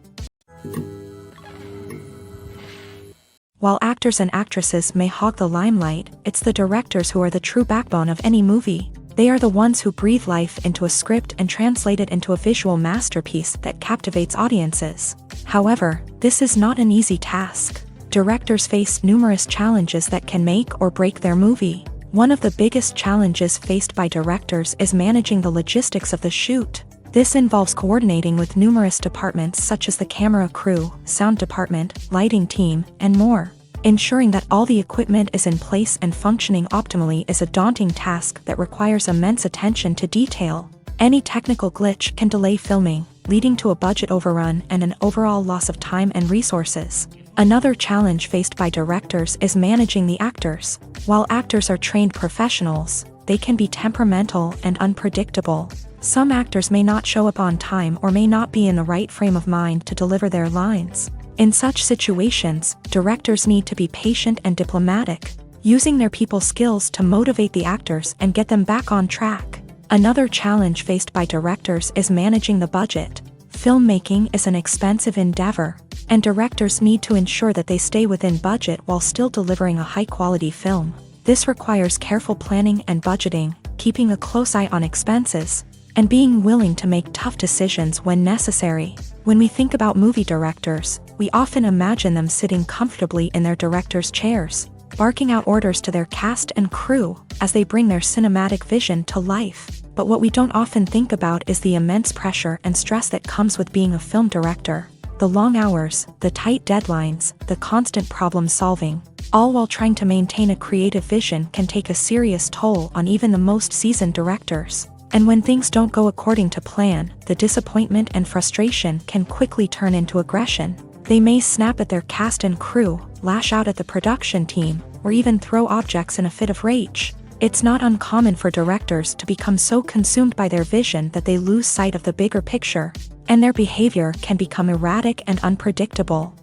While actors and actresses may hog the limelight, it's the directors who are the true backbone of any movie. They are the ones who breathe life into a script and translate it into a visual masterpiece that captivates audiences. However, this is not an easy task. Directors face numerous challenges that can make or break their movie. One of the biggest challenges faced by directors is managing the logistics of the shoot. This involves coordinating with numerous departments such as the camera crew, sound department, lighting team, and more. Ensuring that all the equipment is in place and functioning optimally is a daunting task that requires immense attention to detail. Any technical glitch can delay filming, leading to a budget overrun and an overall loss of time and resources. Another challenge faced by directors is managing the actors. While actors are trained professionals, they can be temperamental and unpredictable. Some actors may not show up on time or may not be in the right frame of mind to deliver their lines. In such situations, directors need to be patient and diplomatic, using their people skills to motivate the actors and get them back on track. Another challenge faced by directors is managing the budget. Filmmaking is an expensive endeavor, and directors need to ensure that they stay within budget while still delivering a high-quality film. This requires careful planning and budgeting, keeping a close eye on expenses, and being willing to make tough decisions when necessary. When we think about movie directors, we often imagine them sitting comfortably in their director's chairs, barking out orders to their cast and crew as they bring their cinematic vision to life. But what we don't often think about is the immense pressure and stress that comes with being a film director. The long hours, the tight deadlines, the constant problem solving, all while trying to maintain a creative vision can take a serious toll on even the most seasoned directors. And when things don't go according to plan, the disappointment and frustration can quickly turn into aggression. They may snap at their cast and crew, lash out at the production team, or even throw objects in a fit of rage. It's not uncommon for directors to become so consumed by their vision that they lose sight of the bigger picture, and their behavior can become erratic and unpredictable.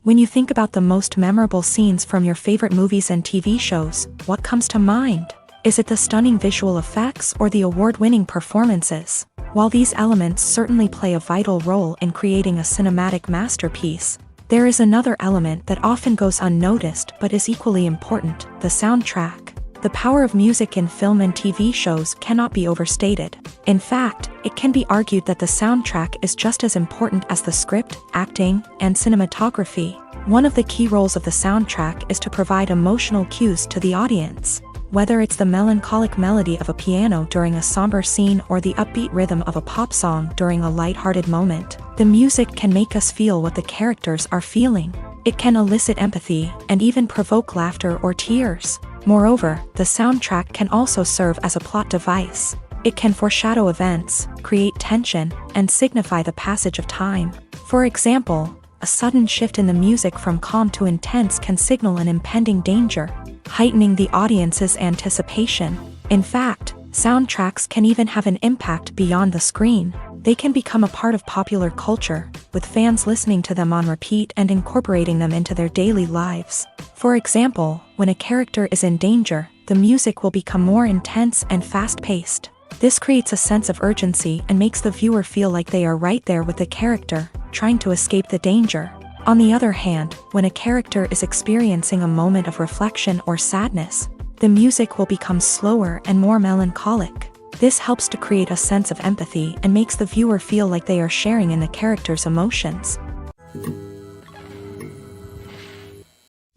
When you think about the most memorable scenes from your favorite movies and TV shows, what comes to mind? Is it the stunning visual effects or the award-winning performances? While these elements certainly play a vital role in creating a cinematic masterpiece, there is another element that often goes unnoticed but is equally important: the soundtrack. The power of music in film and TV shows cannot be overstated. In fact, it can be argued that the soundtrack is just as important as the script, acting, and cinematography. One of the key roles of the soundtrack is to provide emotional cues to the audience. Whether it's the melancholic melody of a piano during a somber scene or the upbeat rhythm of a pop song during a light-hearted moment, the music can make us feel what the characters are feeling. It can elicit empathy and even provoke laughter or tears. Moreover, the soundtrack can also serve as a plot device. It can foreshadow events, create tension, and signify the passage of time. For example, a sudden shift in the music from calm to intense can signal an impending danger, heightening the audience's anticipation. In fact, soundtracks can even have an impact beyond the screen. They can become a part of popular culture, with fans listening to them on repeat and incorporating them into their daily lives. For example, when a character is in danger, the music will become more intense and fast-paced. This creates a sense of urgency and makes the viewer feel like they are right there with the character, trying to escape the danger. On the other hand, when a character is experiencing a moment of reflection or sadness, the music will become slower and more melancholic. This helps to create a sense of empathy and makes the viewer feel like they are sharing in the character's emotions.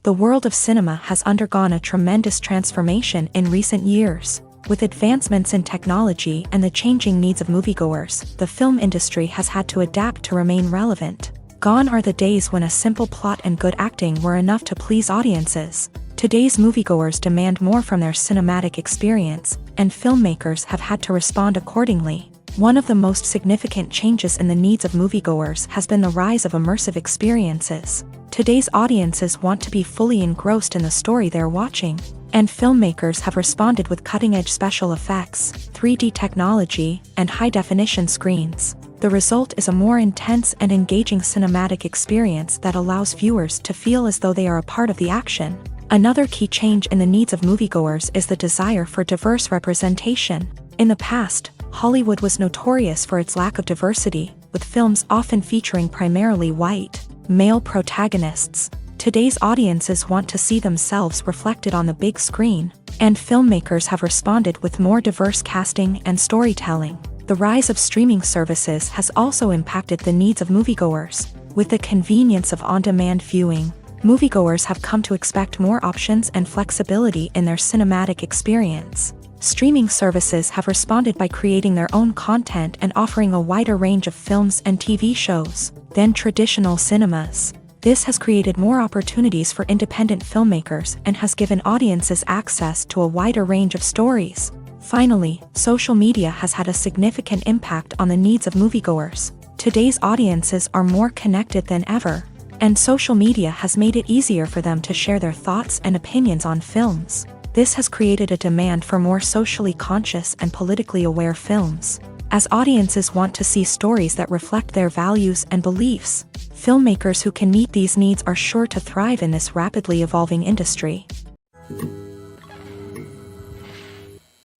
The world of cinema has undergone a tremendous transformation in recent years. With advancements in technology and the changing needs of moviegoers, the film industry has had to adapt to remain relevant. Gone are the days when a simple plot and good acting were enough to please audiences. Today's moviegoers demand more from their cinematic experience, and filmmakers have had to respond accordingly. One of the most significant changes in the needs of moviegoers has been the rise of immersive experiences. Today's audiences want to be fully engrossed in the story they're watching, and filmmakers have responded with cutting-edge special effects, 3D technology, and high-definition screens. The result is a more intense and engaging cinematic experience that allows viewers to feel as though they are a part of the action. Another key change in the needs of moviegoers is the desire for diverse representation. In the past, Hollywood was notorious for its lack of diversity, with films often featuring primarily white, male protagonists. Today's audiences want to see themselves reflected on the big screen, and filmmakers have responded with more diverse casting and storytelling. The rise of streaming services has also impacted the needs of moviegoers. With the convenience of on-demand viewing, moviegoers have come to expect more options and flexibility in their cinematic experience. Streaming services have responded by creating their own content and offering a wider range of films and TV shows than traditional cinemas. This has created more opportunities for independent filmmakers and has given audiences access to a wider range of stories. Finally, social media has had a significant impact on the needs of moviegoers. Today's audiences are more connected than ever, and social media has made it easier for them to share their thoughts and opinions on films. This has created a demand for more socially conscious and politically aware films. As audiences want to see stories that reflect their values and beliefs, filmmakers who can meet these needs are sure to thrive in this rapidly evolving industry.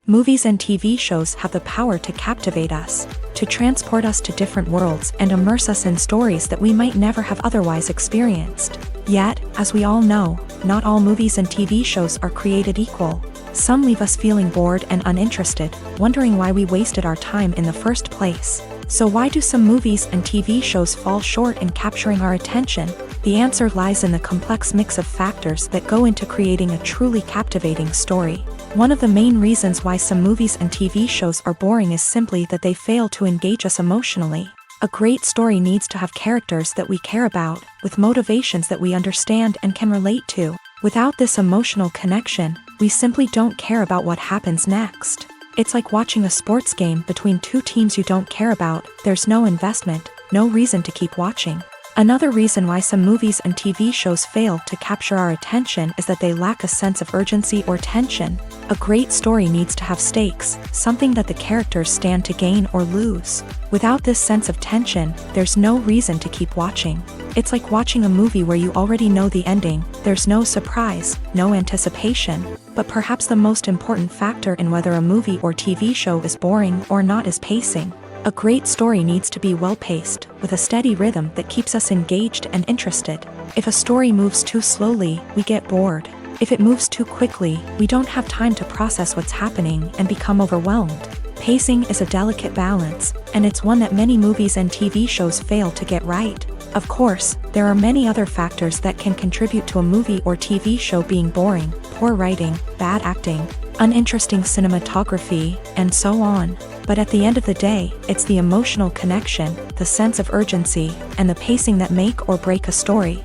Movies and TV shows have the power to captivate us, to transport us to different worlds and immerse us in stories that we might never have otherwise experienced. Yet, as we all know, not all movies and TV shows are created equal. Some leave us feeling bored and uninterested, wondering why we wasted our time in the first place. So why do some movies and TV shows fall short in capturing our attention? The answer lies in the complex mix of factors that go into creating a truly captivating story. One of the main reasons why some movies and TV shows are boring is simply that they fail to engage us emotionally. A great story needs to have characters that we care about, with motivations that we understand and can relate to. Without this emotional connection, we simply don't care about what happens next. It's like watching a sports game between two teams you don't care about. There's no investment, no reason to keep watching. Another reason why some movies and TV shows fail to capture our attention is that they lack a sense of urgency or tension. A great story needs to have stakes, something that the characters stand to gain or lose. Without this sense of tension, there's no reason to keep watching. It's like watching a movie where you already know the ending. There's no surprise, no anticipation. But perhaps the most important factor in whether a movie or TV show is boring or not is pacing. A great story needs to be well-paced, with a steady rhythm that keeps us engaged and interested. If a story moves too slowly, we get bored. If it moves too quickly, we don't have time to process what's happening and become overwhelmed. Pacing is a delicate balance, and it's one that many movies and TV shows fail to get right. Of course, there are many other factors that can contribute to a movie or TV show being boring: poor writing, bad acting, uninteresting cinematography, and so on. But at the end of the day, it's the emotional connection, the sense of urgency, and the pacing that make or break a story.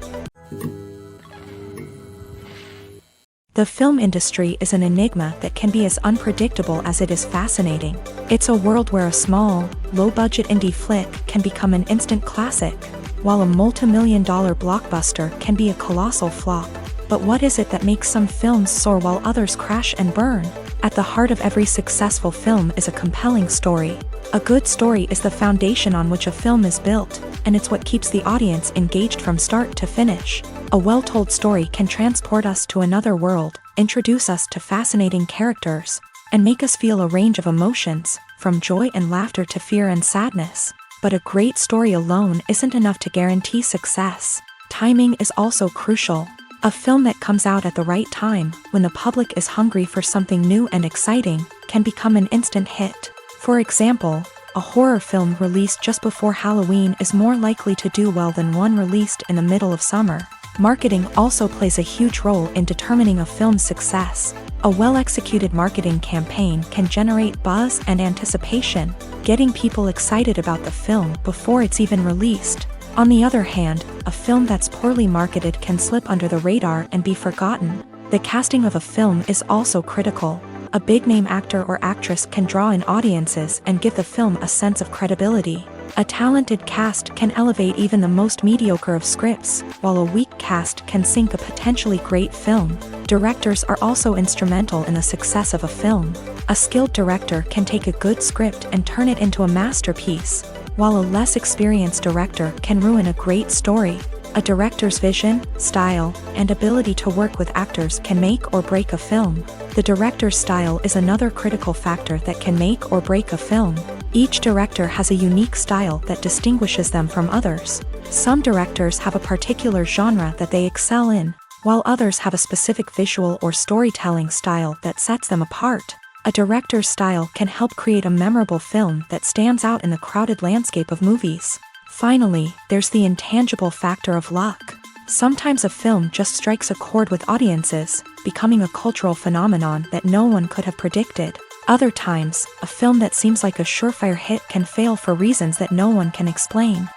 The film industry is an enigma that can be as unpredictable as it is fascinating. It's a world where a small, low-budget indie flick can become an instant classic, while a multi-million-dollar blockbuster can be a colossal flop. But what is it that makes some films soar while others crash and burn? At the heart of every successful film is a compelling story. A good story is the foundation on which a film is built, and it's what keeps the audience engaged from start to finish. A well-told story can transport us to another world, introduce us to fascinating characters, and make us feel a range of emotions, from joy and laughter to fear and sadness. But a great story alone isn't enough to guarantee success. Timing is also crucial. A film that comes out at the right time, when the public is hungry for something new and exciting, can become an instant hit. For example, a horror film released just before Halloween is more likely to do well than one released in the middle of summer. Marketing also plays a huge role in determining a film's success. A well-executed marketing campaign can generate buzz and anticipation, getting people excited about the film before it's even released. On the other hand, a film that's poorly marketed can slip under the radar and be forgotten. The casting of a film is also critical. A big-name actor or actress can draw in audiences and give the film a sense of credibility. A talented cast can elevate even the most mediocre of scripts, while a weak cast can sink a potentially great film. Directors are also instrumental in the success of a film. A skilled director can take a good script and turn it into a masterpiece, while a less experienced director can ruin a great story. A director's vision, style, and ability to work with actors can make or break a film. The director's style is another critical factor that can make or break a film. Each director has a unique style that distinguishes them from others. Some directors have a particular genre that they excel in, while others have a specific visual or storytelling style that sets them apart. A director's style can help create a memorable film that stands out in the crowded landscape of movies. Finally, there's the intangible factor of luck. Sometimes a film just strikes a chord with audiences, becoming a cultural phenomenon that no one could have predicted. Other times, a film that seems like a surefire hit can fail for reasons that no one can explain.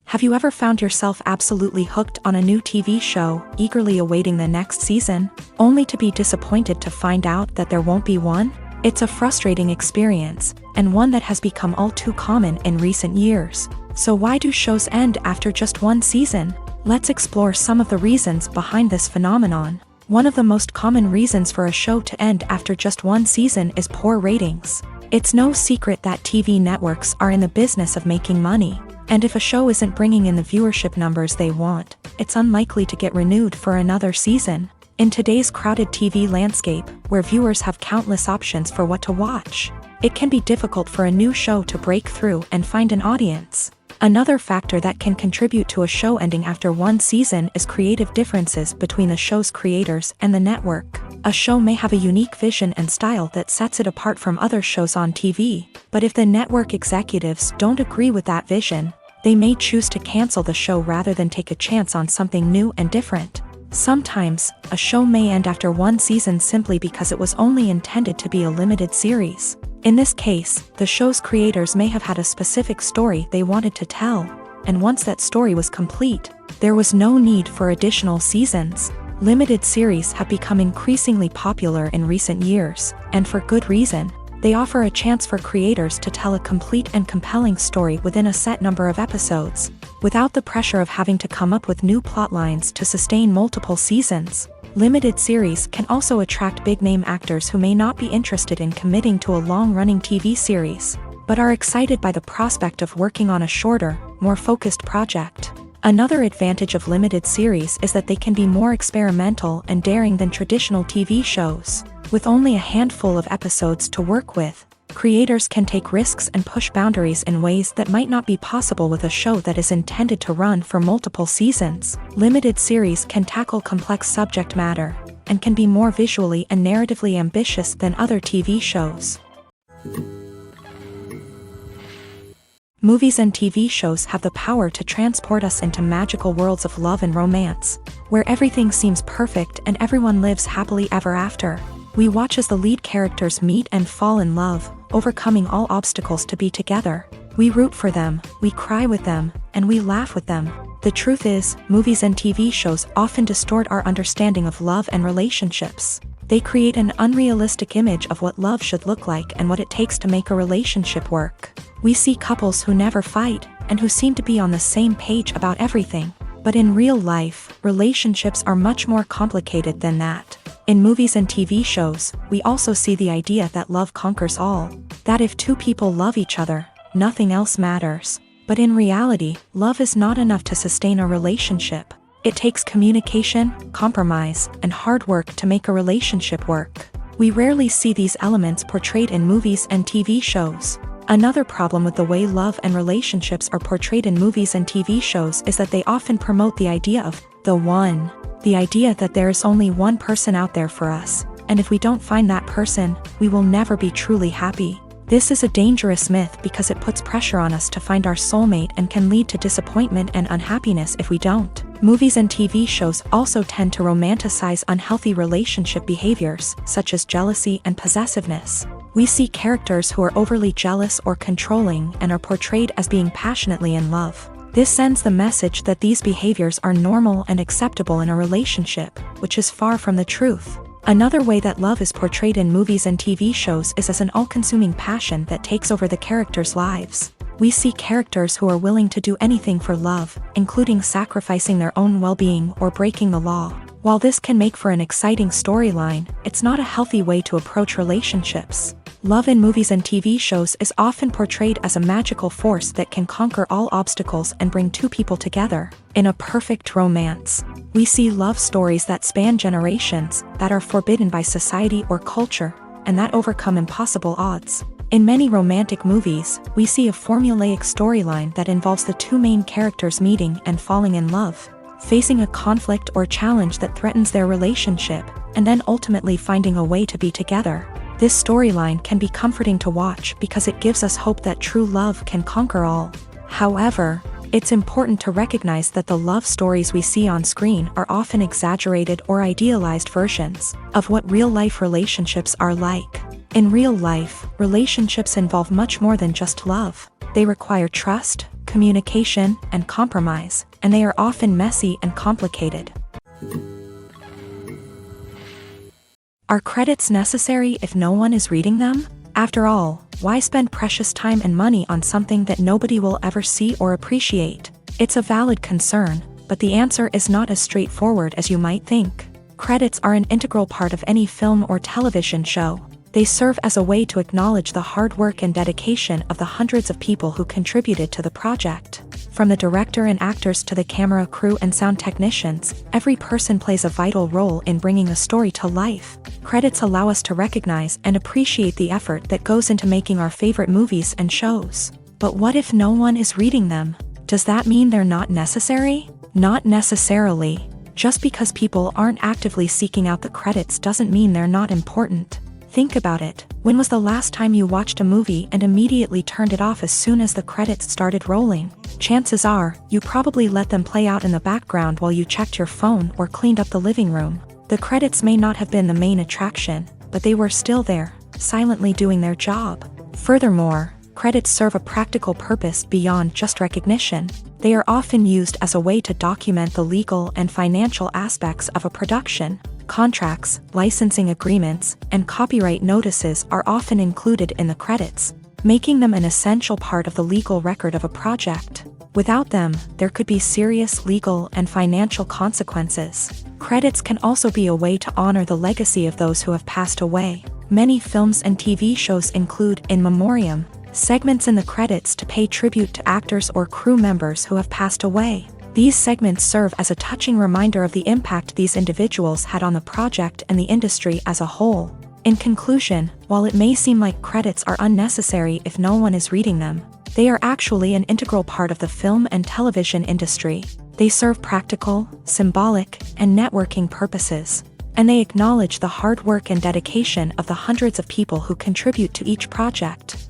Have you ever found yourself absolutely hooked on a new TV show, eagerly awaiting the next season, only to be disappointed to find out that there won't be one? It's a frustrating experience, and one that has become all too common in recent years. So why do shows end after just one season? Let's explore some of the reasons behind this phenomenon. One of the most common reasons for a show to end after just one season is poor ratings. It's no secret that TV networks are in the business of making money, and if a show isn't bringing in the viewership numbers they want, it's unlikely to get renewed for another season. In today's crowded TV landscape, where viewers have countless options for what to watch, it can be difficult for a new show to break through and find an audience. Another factor that can contribute to a show ending after one season is creative differences between the show's creators and the network. A show may have a unique vision and style that sets it apart from other shows on TV, but if the network executives don't agree with that vision, they may choose to cancel the show rather than take a chance on something new and different. Sometimes, a show may end after one season simply because it was only intended to be a limited series. In this case, the show's creators may have had a specific story they wanted to tell, and once that story was complete, there was no need for additional seasons. Limited series have become increasingly popular in recent years, and for good reason. They offer a chance for creators to tell a complete and compelling story within a set number of episodes, without the pressure of having to come up with new plot lines to sustain multiple seasons. Limited series can also attract big-name actors who may not be interested in committing to a long-running TV series, but are excited by the prospect of working on a shorter, more focused project. Another advantage of limited series is that they can be more experimental and daring than traditional TV shows. With only a handful of episodes to work with, creators can take risks and push boundaries in ways that might not be possible with a show that is intended to run for multiple seasons. Limited series can tackle complex subject matter, and can be more visually and narratively ambitious than other TV shows. Movies and TV shows have the power to transport us into magical worlds of love and romance, where everything seems perfect and everyone lives happily ever after. We watch as the lead characters meet and fall in love, overcoming all obstacles to be together. We root for them, we cry with them, and we laugh with them. The truth is, movies and TV shows often distort our understanding of love and relationships. They create an unrealistic image of what love should look like and what it takes to make a relationship work. We see couples who never fight, and who seem to be on the same page about everything. But in real life, relationships are much more complicated than that. In movies and TV shows, we also see the idea that love conquers all. That if two people love each other, nothing else matters. But in reality, love is not enough to sustain a relationship. It takes communication, compromise, and hard work to make a relationship work. We rarely see these elements portrayed in movies and TV shows. Another problem with the way love and relationships are portrayed in movies and TV shows is that they often promote the idea of the one. The idea that there is only one person out there for us, and if we don't find that person, we will never be truly happy. This is a dangerous myth because it puts pressure on us to find our soulmate and can lead to disappointment and unhappiness if we don't. Movies and TV shows also tend to romanticize unhealthy relationship behaviors, such as jealousy and possessiveness. We see characters who are overly jealous or controlling and are portrayed as being passionately in love. This sends the message that these behaviors are normal and acceptable in a relationship, which is far from the truth. Another way that love is portrayed in movies and TV shows is as an all-consuming passion that takes over the characters' lives. We see characters who are willing to do anything for love, including sacrificing their own well-being or breaking the law. While this can make for an exciting storyline, it's not a healthy way to approach relationships. Love in movies and TV shows is often portrayed as a magical force that can conquer all obstacles and bring two people together. In a perfect romance, we see love stories that span generations, that are forbidden by society or culture, and that overcome impossible odds. In many romantic movies, we see a formulaic storyline that involves the two main characters meeting and falling in love, facing a conflict or challenge that threatens their relationship, and then ultimately finding a way to be together. This storyline can be comforting to watch because it gives us hope that true love can conquer all. However, it's important to recognize that the love stories we see on screen are often exaggerated or idealized versions of what real-life relationships are like. In real life, relationships involve much more than just love. They require trust, communication, and compromise, and they are often messy and complicated. Are credits necessary if no one is reading them? After all, why spend precious time and money on something that nobody will ever see or appreciate? It's a valid concern, but the answer is not as straightforward as you might think. Credits are an integral part of any film or television show. They serve as a way to acknowledge the hard work and dedication of the hundreds of people who contributed to the project. From the director and actors to the camera crew and sound technicians, every person plays a vital role in bringing a story to life. Credits allow us to recognize and appreciate the effort that goes into making our favorite movies and shows. But what if no one is reading them? Does that mean they're not necessary? Not necessarily. Just because people aren't actively seeking out the credits doesn't mean they're not important. Think about it. When was the last time you watched a movie and immediately turned it off as soon as the credits started rolling? Chances are, you probably let them play out in the background while you checked your phone or cleaned up the living room. The credits may not have been the main attraction, but they were still there, silently doing their job. Furthermore, credits serve a practical purpose beyond just recognition. They are often used as a way to document the legal and financial aspects of a production. Contracts, licensing agreements, and copyright notices are often included in the credits, making them an essential part of the legal record of a project. Without them, there could be serious legal and financial consequences. Credits can also be a way to honor the legacy of those who have passed away. Many films and TV shows include in memoriam segments in the credits to pay tribute to actors or crew members who have passed away. These segments serve as a touching reminder of the impact these individuals had on the project and the industry as a whole. In conclusion, while it may seem like credits are unnecessary if no one is reading them, they are actually an integral part of the film and television industry. They serve practical, symbolic, and networking purposes, and they acknowledge the hard work and dedication of the hundreds of people who contribute to each project.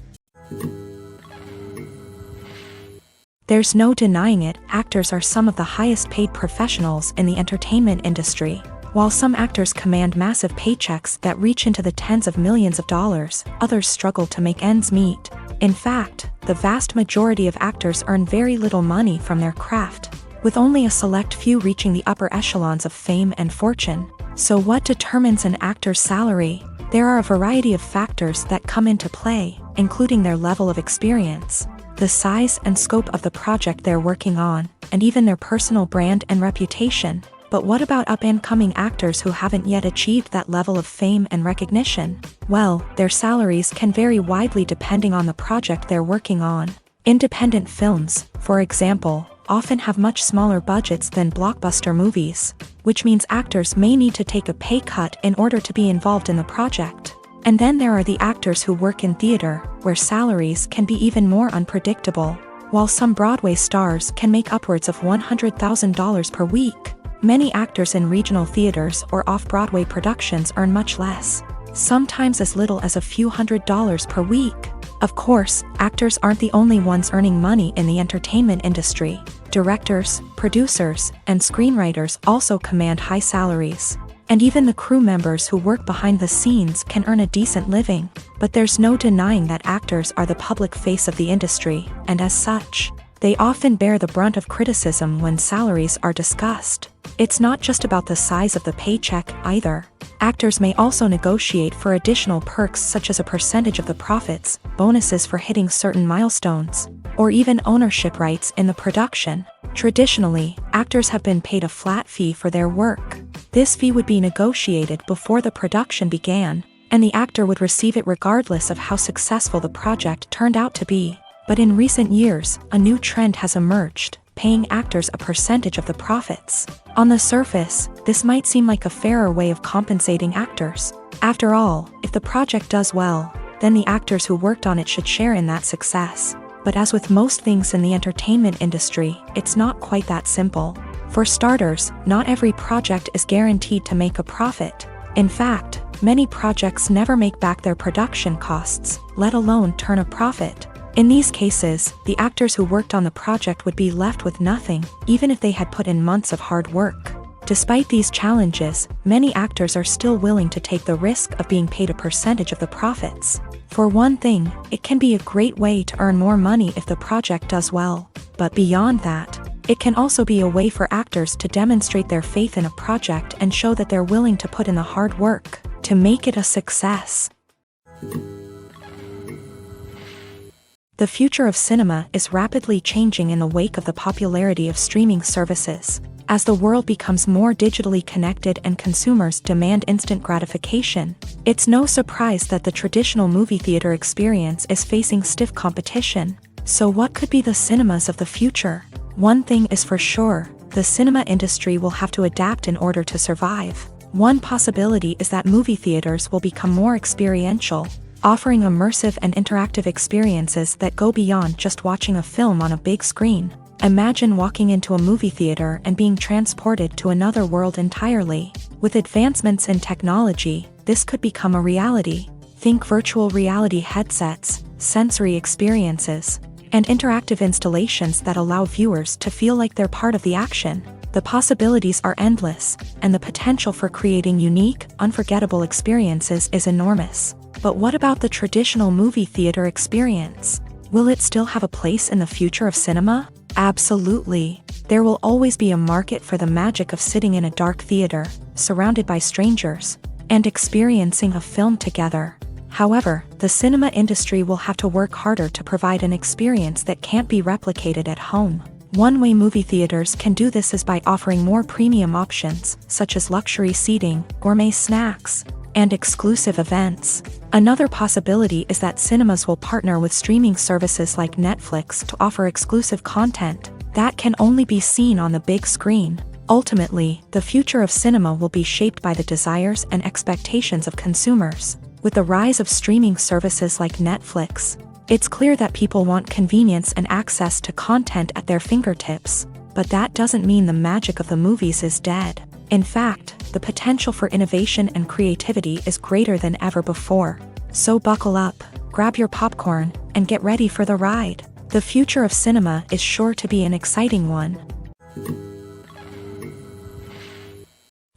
There's no denying it, actors are some of the highest paid professionals in the entertainment industry. While some actors command massive paychecks that reach into the tens of millions of dollars, others struggle to make ends meet. In fact, the vast majority of actors earn very little money from their craft, with only a select few reaching the upper echelons of fame and fortune. So what determines an actor's salary? There are a variety of factors that come into play, including their level of experience, the size and scope of the project they're working on, and even their personal brand and reputation. But what about up-and-coming actors who haven't yet achieved that level of fame and recognition? Well, their salaries can vary widely depending on the project they're working on. Independent films, for example, often have much smaller budgets than blockbuster movies, which means actors may need to take a pay cut in order to be involved in the project. And then there are the actors who work in theater, where salaries can be even more unpredictable. While some Broadway stars can make upwards of $100,000 per week, many actors in regional theaters or off-Broadway productions earn much less, sometimes as little as a few $100s per week. Of course, actors aren't the only ones earning money in the entertainment industry. Directors, producers, and screenwriters also command high salaries. And even the crew members who work behind the scenes can earn a decent living. But there's no denying that actors are the public face of the industry, and as such, They often bear the brunt of criticism when salaries are discussed. It's not just about the size of the paycheck, either. Actors may also negotiate for additional perks such as a percentage of the profits, bonuses for hitting certain milestones, or even ownership rights in the production. Traditionally, actors have been paid a flat fee for their work. This fee would be negotiated before the production began, and the actor would receive it regardless of how successful the project turned out to be. But in recent years, a new trend has emerged, paying actors a percentage of the profits. On the surface, this might seem like a fairer way of compensating actors. After all, if the project does well, then the actors who worked on it should share in that success. But as with most things in the entertainment industry, it's not quite that simple. For starters, not every project is guaranteed to make a profit. In fact, many projects never make back their production costs, let alone turn a profit. In these cases, the actors who worked on the project would be left with nothing, even if they had put in months of hard work. Despite these challenges, many actors are still willing to take the risk of being paid a percentage of the profits. For one thing, it can be a great way to earn more money if the project does well. But beyond that, it can also be a way for actors to demonstrate their faith in a project and show that they're willing to put in the hard work to make it a success. The future of cinema is rapidly changing in the wake of the popularity of streaming services. As the world becomes more digitally connected and consumers demand instant gratification, it's no surprise that the traditional movie theater experience is facing stiff competition. So what could be the cinemas of the future? One thing is for sure, the cinema industry will have to adapt in order to survive. One possibility is that movie theaters will become more experiential, offering immersive and interactive experiences that go beyond just watching a film on a big screen. Imagine walking into a movie theater and being transported to another world entirely. With advancements in technology, this could become a reality. Think virtual reality headsets, sensory experiences, and interactive installations that allow viewers to feel like they're part of the action. The possibilities are endless, and the potential for creating unique, unforgettable experiences is enormous. But what about the traditional movie theater experience? Will it still have a place in the future of cinema? Absolutely. There will always be a market for the magic of sitting in a dark theater, surrounded by strangers, and experiencing a film together. However, the cinema industry will have to work harder to provide an experience that can't be replicated at home. One way movie theaters can do this is by offering more premium options, such as luxury seating, gourmet snacks, and exclusive events. Another possibility is that cinemas will partner with streaming services like Netflix to offer exclusive content that can only be seen on the big screen. Ultimately, the future of cinema will be shaped by the desires and expectations of consumers. With the rise of streaming services like Netflix, it's clear that people want convenience and access to content at their fingertips. But that doesn't mean the magic of the movies is dead. In fact, the potential for innovation and creativity is greater than ever before. So buckle up, grab your popcorn, and get ready for the ride. The future of cinema is sure to be an exciting one.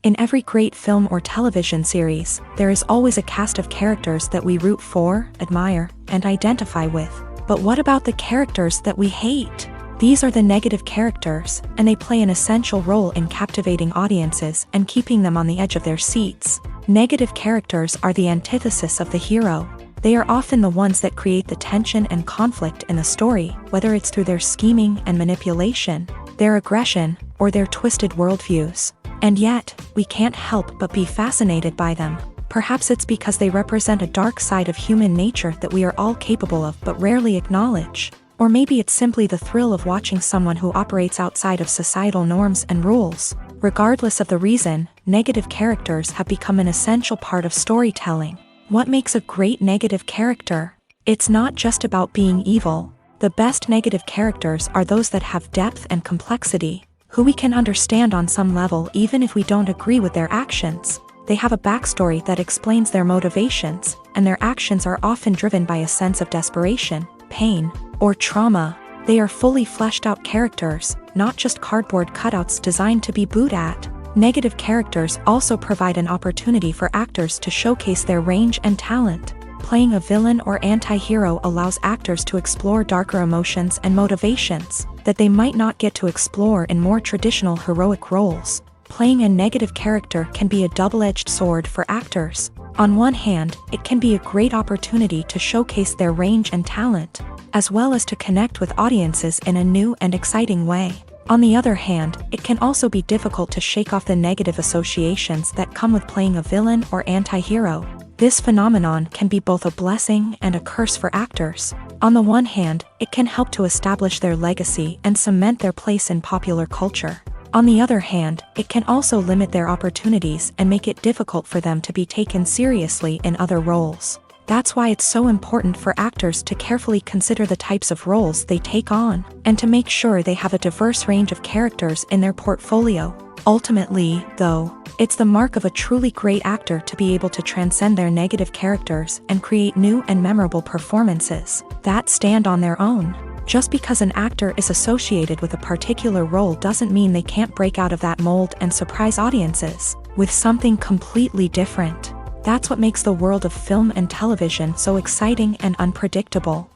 In every great film or television series, there is always a cast of characters that we root for, admire, and identify with. But what about the characters that we hate? These are the negative characters, and they play an essential role in captivating audiences and keeping them on the edge of their seats. Negative characters are the antithesis of the hero. They are often the ones that create the tension and conflict in the story, whether it's through their scheming and manipulation, their aggression, or their twisted worldviews. And yet, we can't help but be fascinated by them. Perhaps it's because they represent a dark side of human nature that we are all capable of but rarely acknowledge. Or maybe it's simply the thrill of watching someone who operates outside of societal norms and rules. Regardless of the reason, negative characters have become an essential part of storytelling. What makes a great negative character? It's not just about being evil. The best negative characters are those that have depth and complexity, who we can understand on some level even if we don't agree with their actions. They have a backstory that explains their motivations, and their actions are often driven by a sense of desperation, pain, or trauma. They are fully fleshed out characters, not just cardboard cutouts designed to be booed at. Negative characters also provide an opportunity for actors to showcase their range and talent. Playing a villain or anti-hero allows actors to explore darker emotions and motivations, that they might not get to explore in more traditional heroic roles. Playing a negative character can be a double-edged sword for actors. On one hand, it can be a great opportunity to showcase their range and talent, as well as to connect with audiences in a new and exciting way. On the other hand, it can also be difficult to shake off the negative associations that come with playing a villain or anti-hero. This phenomenon can be both a blessing and a curse for actors. On the one hand, it can help to establish their legacy and cement their place in popular culture. On the other hand, it can also limit their opportunities and make it difficult for them to be taken seriously in other roles. That's why it's so important for actors to carefully consider the types of roles they take on, and to make sure they have a diverse range of characters in their portfolio. Ultimately, though, it's the mark of a truly great actor to be able to transcend their negative characters and create new and memorable performances that stand on their own. Just because an actor is associated with a particular role doesn't mean they can't break out of that mold and surprise audiences with something completely different. That's what makes the world of film and television so exciting and unpredictable.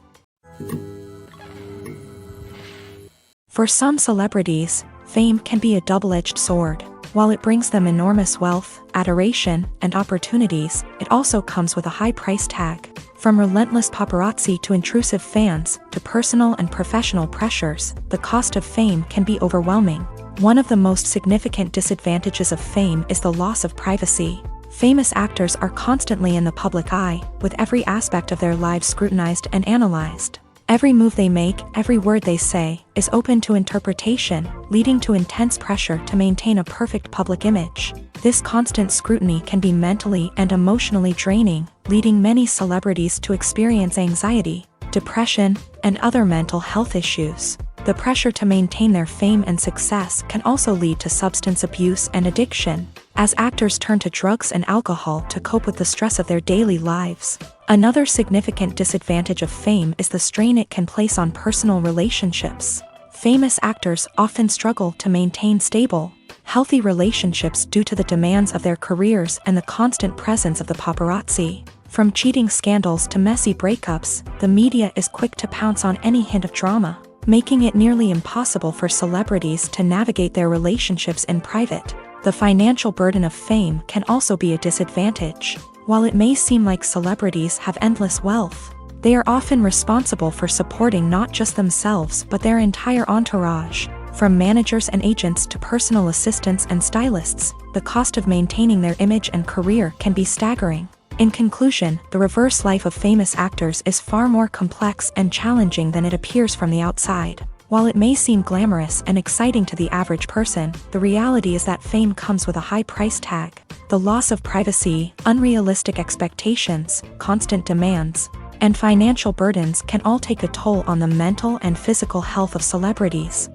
For some celebrities, fame can be a double-edged sword. While it brings them enormous wealth, adoration, and opportunities, it also comes with a high price tag. From relentless paparazzi to intrusive fans, to personal and professional pressures, the cost of fame can be overwhelming. One of the most significant disadvantages of fame is the loss of privacy. Famous actors are constantly in the public eye, with every aspect of their lives scrutinized and analyzed. Every move they make, every word they say, is open to interpretation, leading to intense pressure to maintain a perfect public image. This constant scrutiny can be mentally and emotionally draining, leading many celebrities to experience anxiety, depression, and other mental health issues. The pressure to maintain their fame and success can also lead to substance abuse and addiction, as actors turn to drugs and alcohol to cope with the stress of their daily lives. Another significant disadvantage of fame is the strain it can place on personal relationships. Famous actors often struggle to maintain stable, healthy relationships due to the demands of their careers and the constant presence of the paparazzi. From cheating scandals to messy breakups, the media is quick to pounce on any hint of drama, making it nearly impossible for celebrities to navigate their relationships in private. The financial burden of fame can also be a disadvantage. While it may seem like celebrities have endless wealth, they are often responsible for supporting not just themselves but their entire entourage. From managers and agents to personal assistants and stylists, the cost of maintaining their image and career can be staggering. In conclusion, the reverse life of famous actors is far more complex and challenging than it appears from the outside. While it may seem glamorous and exciting to the average person, the reality is that fame comes with a high price tag. The loss of privacy, unrealistic expectations, constant demands, and financial burdens can all take a toll on the mental and physical health of celebrities.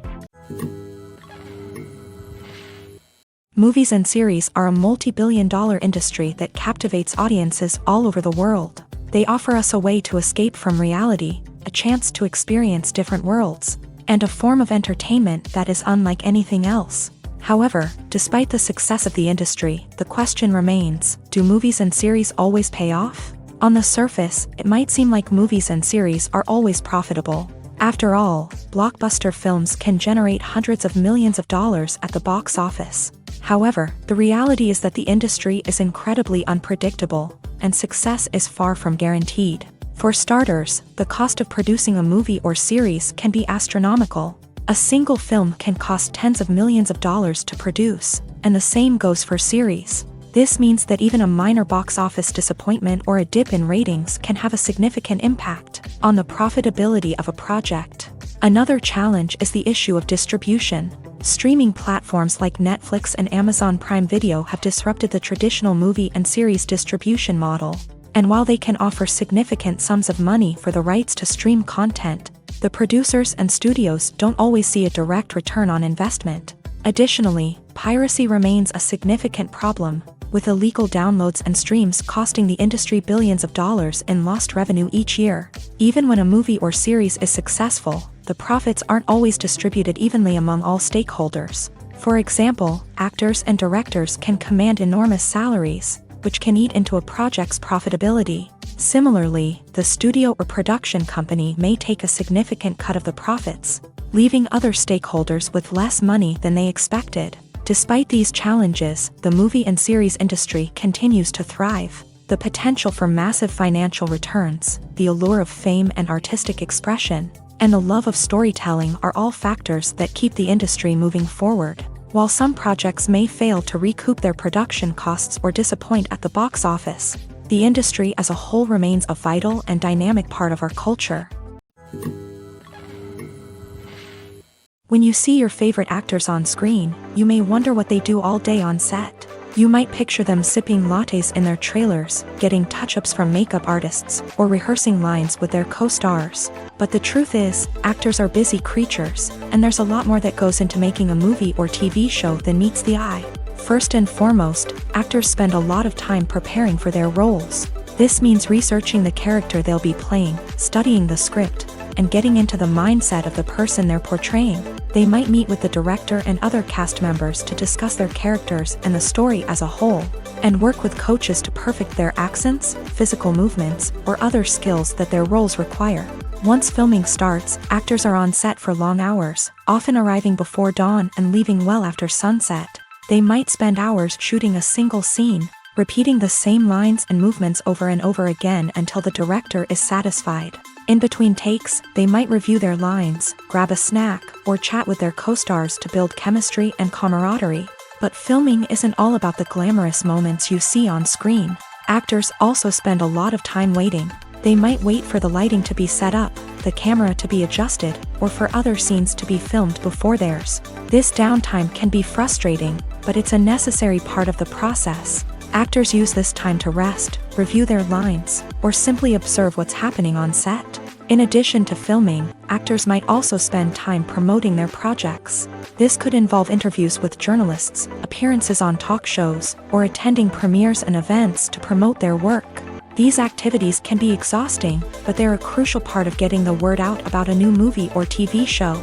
Movies and series are a multi-billion-dollar industry that captivates audiences all over the world. They offer us a way to escape from reality, a chance to experience different worlds, and a form of entertainment that is unlike anything else. However, despite the success of the industry, the question remains, do movies and series always pay off? On the surface, it might seem like movies and series are always profitable. After all, blockbuster films can generate hundreds of millions of dollars at the box office. However, the reality is that the industry is incredibly unpredictable, and success is far from guaranteed. For starters, the cost of producing a movie or series can be astronomical. A single film can cost tens of millions of dollars to produce, and the same goes for series. This means that even a minor box office disappointment or a dip in ratings can have a significant impact on the profitability of a project. Another challenge is the issue of distribution. Streaming platforms like Netflix and Amazon Prime Video have disrupted the traditional movie and series distribution model. And while they can offer significant sums of money for the rights to stream content, the producers and studios don't always see a direct return on investment. Additionally, piracy remains a significant problem, with illegal downloads and streams costing the industry billions of dollars in lost revenue each year. Even when a movie or series is successful, the profits aren't always distributed evenly among all stakeholders. For example, actors and directors can command enormous salaries, which can eat into a project's profitability. Similarly, the studio or production company may take a significant cut of the profits, leaving other stakeholders with less money than they expected. Despite these challenges, the movie and series industry continues to thrive. The potential for massive financial returns, the allure of fame and artistic expression, and the love of storytelling are all factors that keep the industry moving forward. While some projects may fail to recoup their production costs or disappoint at the box office, the industry as a whole remains a vital and dynamic part of our culture. When you see your favorite actors on screen, you may wonder what they do all day on set. You might picture them sipping lattes in their trailers, getting touch-ups from makeup artists, or rehearsing lines with their co-stars. But the truth is, actors are busy creatures, and there's a lot more that goes into making a movie or TV show than meets the eye. First and foremost, actors spend a lot of time preparing for their roles. This means researching the character they'll be playing, studying the script, and getting into the mindset of the person they're portraying. They might meet with the director and other cast members to discuss their characters and the story as a whole, and work with coaches to perfect their accents, physical movements, or other skills that their roles require. Once filming starts, actors are on set for long hours, often arriving before dawn and leaving well after sunset. They might spend hours shooting a single scene, repeating the same lines and movements over and over again until the director is satisfied. In between takes, they might review their lines, grab a snack, or chat with their co-stars to build chemistry and camaraderie. But filming isn't all about the glamorous moments you see on screen. Actors also spend a lot of time waiting. They might wait for the lighting to be set up, the camera to be adjusted, or for other scenes to be filmed before theirs. This downtime can be frustrating, but it's a necessary part of the process. Actors use this time to rest, review their lines, or simply observe what's happening on set. In addition to filming, actors might also spend time promoting their projects. This could involve interviews with journalists, appearances on talk shows, or attending premieres and events to promote their work. These activities can be exhausting, but they're a crucial part of getting the word out about a new movie or TV show.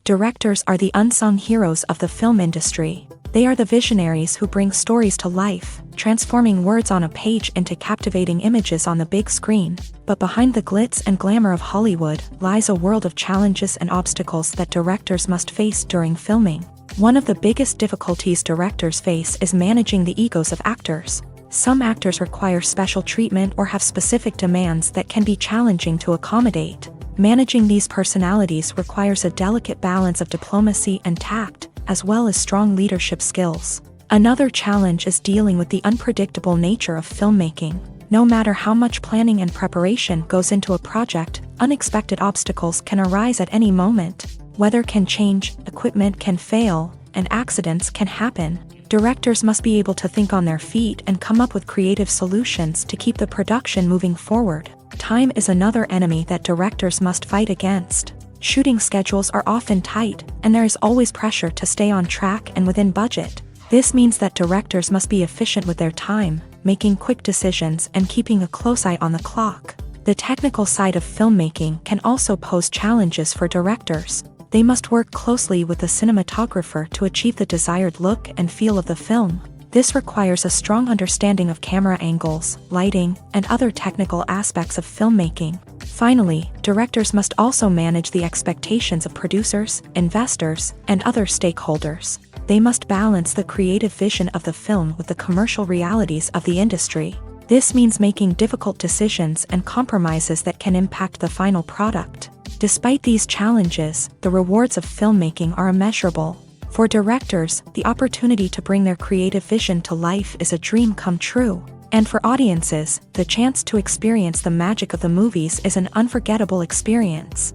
Directors are the unsung heroes of the film industry. They are the visionaries who bring stories to life, transforming words on a page into captivating images on the big screen. But behind the glitz and glamour of Hollywood lies a world of challenges and obstacles that directors must face during filming. One of the biggest difficulties directors face is managing the egos of actors. Some actors require special treatment or have specific demands that can be challenging to accommodate. Managing these personalities requires a delicate balance of diplomacy and tact, as well as strong leadership skills. Another challenge is dealing with the unpredictable nature of filmmaking. No matter how much planning and preparation goes into a project, unexpected obstacles can arise at any moment. Weather can change, equipment can fail, and accidents can happen. Directors must be able to think on their feet and come up with creative solutions to keep the production moving forward. Time is another enemy that directors must fight against. Shooting schedules are often tight, and there is always pressure to stay on track and within budget. This means that directors must be efficient with their time, making quick decisions and keeping a close eye on the clock. The technical side of filmmaking can also pose challenges for directors. They must work closely with the cinematographer to achieve the desired look and feel of the film. This requires a strong understanding of camera angles, lighting, and other technical aspects of filmmaking. Finally, directors must also manage the expectations of producers, investors, and other stakeholders. They must balance the creative vision of the film with the commercial realities of the industry. This means making difficult decisions and compromises that can impact the final product. Despite these challenges, the rewards of filmmaking are immeasurable. For directors, the opportunity to bring their creative vision to life is a dream come true. And for audiences, the chance to experience the magic of the movies is an unforgettable experience.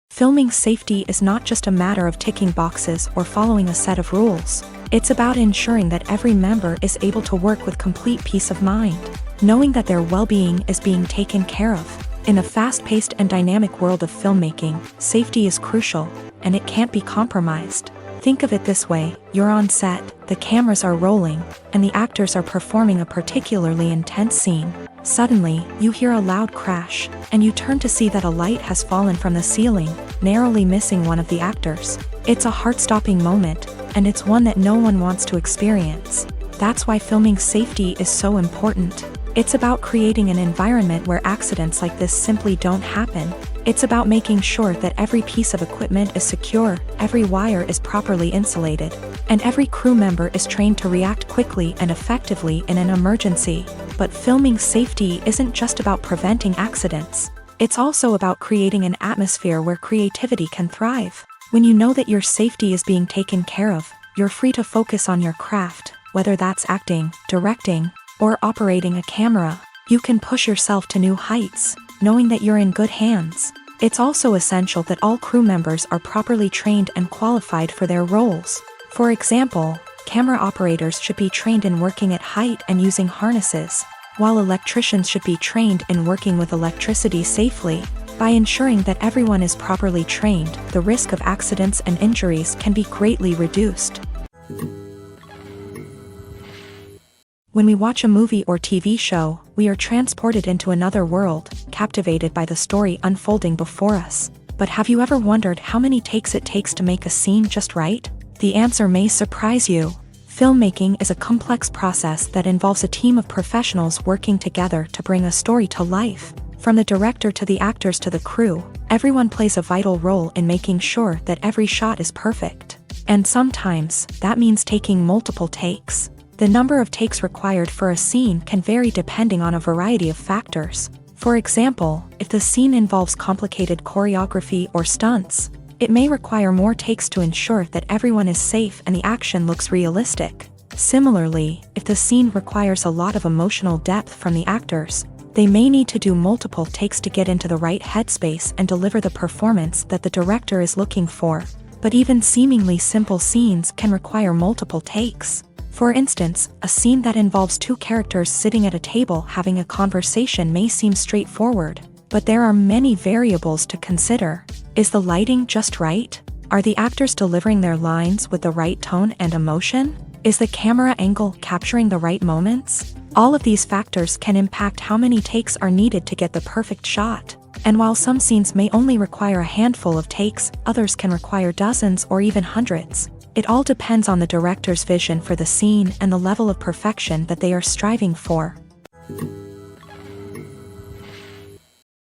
Filming safety is not just a matter of ticking boxes or following a set of rules. It's about ensuring that every member is able to work with complete peace of mind, knowing that their well-being is being taken care of. In a fast-paced and dynamic world of filmmaking, safety is crucial, and it can't be compromised. Think of it this way: you're on set, the cameras are rolling, and the actors are performing a particularly intense scene. Suddenly, you hear a loud crash, and you turn to see that a light has fallen from the ceiling, narrowly missing one of the actors. It's a heart-stopping moment, and it's one that no one wants to experience. That's why filming safety is so important. It's about creating an environment where accidents like this simply don't happen. It's about making sure that every piece of equipment is secure, every wire is properly insulated, and every crew member is trained to react quickly and effectively in an emergency. But filming safety isn't just about preventing accidents. It's also about creating an atmosphere where creativity can thrive. When you know that your safety is being taken care of, you're free to focus on your craft, whether that's acting, directing, or operating a camera. You can push yourself to new heights, knowing that you're in good hands. It's also essential that all crew members are properly trained and qualified for their roles. For example, camera operators should be trained in working at height and using harnesses, while electricians should be trained in working with electricity safely. By ensuring that everyone is properly trained, the risk of accidents and injuries can be greatly reduced. When we watch a movie or TV show, we are transported into another world, captivated by the story unfolding before us. But have you ever wondered how many takes it takes to make a scene just right? The answer may surprise you. Filmmaking is a complex process that involves a team of professionals working together to bring a story to life. From the director to the actors to the crew, everyone plays a vital role in making sure that every shot is perfect. And sometimes, that means taking multiple takes. The number of takes required for a scene can vary depending on a variety of factors. For example, if the scene involves complicated choreography or stunts, it may require more takes to ensure that everyone is safe and the action looks realistic. Similarly, if the scene requires a lot of emotional depth from the actors, they may need to do multiple takes to get into the right headspace and deliver the performance that the director is looking for. But even seemingly simple scenes can require multiple takes. For instance, a scene that involves two characters sitting at a table having a conversation may seem straightforward, but there are many variables to consider. Is the lighting just right? Are the actors delivering their lines with the right tone and emotion? Is the camera angle capturing the right moments? All of these factors can impact how many takes are needed to get the perfect shot. And while some scenes may only require a handful of takes, others can require dozens or even hundreds. It all depends on the director's vision for the scene and the level of perfection that they are striving for.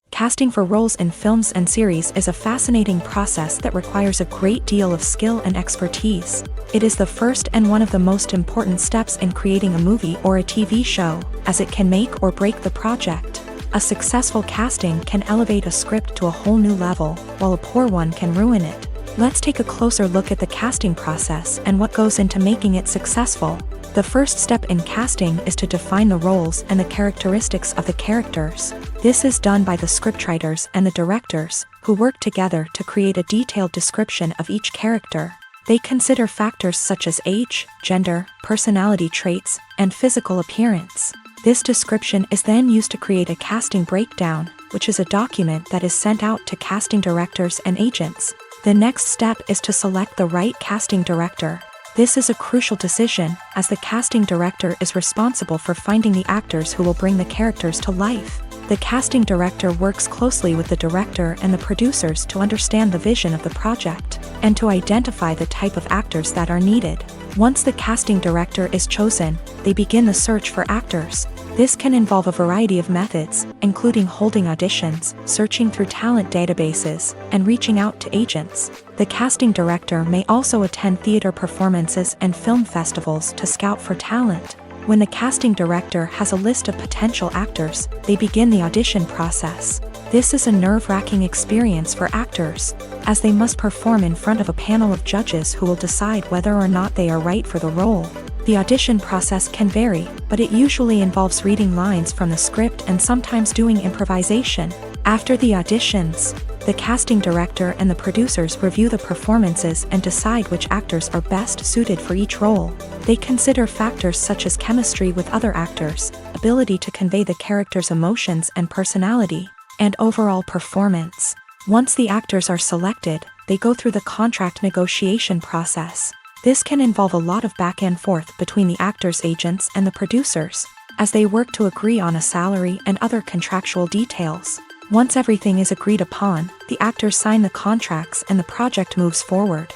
Casting for roles in films and series is a fascinating process that requires a great deal of skill and expertise. It is the first and one of the most important steps in creating a movie or a TV show, as it can make or break the project. A successful casting can elevate a script to a whole new level, while a poor one can ruin it. Let's take a closer look at the casting process and what goes into making it successful. The first step in casting is to define the roles and the characteristics of the characters. This is done by the scriptwriters and the directors, who work together to create a detailed description of each character. They consider factors such as age, gender, personality traits, and physical appearance. This description is then used to create a casting breakdown, which is a document that is sent out to casting directors and agents. The next step is to select the right casting director. This is a crucial decision, as the casting director is responsible for finding the actors who will bring the characters to life. The casting director works closely with the director and the producers to understand the vision of the project, and to identify the type of actors that are needed. Once the casting director is chosen, they begin the search for actors. This can involve a variety of methods, including holding auditions, searching through talent databases, and reaching out to agents. The casting director may also attend theater performances and film festivals to scout for talent. When the casting director has a list of potential actors, they begin the audition process. This is a nerve-wracking experience for actors, as they must perform in front of a panel of judges who will decide whether or not they are right for the role. The audition process can vary, but it usually involves reading lines from the script and sometimes doing improvisation. After the auditions, the casting director and the producers review the performances and decide which actors are best suited for each role. They consider factors such as chemistry with other actors, ability to convey the character's emotions and personality, and overall performance. Once the actors are selected, they go through the contract negotiation process. This can involve a lot of back and forth between the actors' agents and the producers, as they work to agree on a salary and other contractual details. Once everything is agreed upon, the actors sign the contracts and the project moves forward.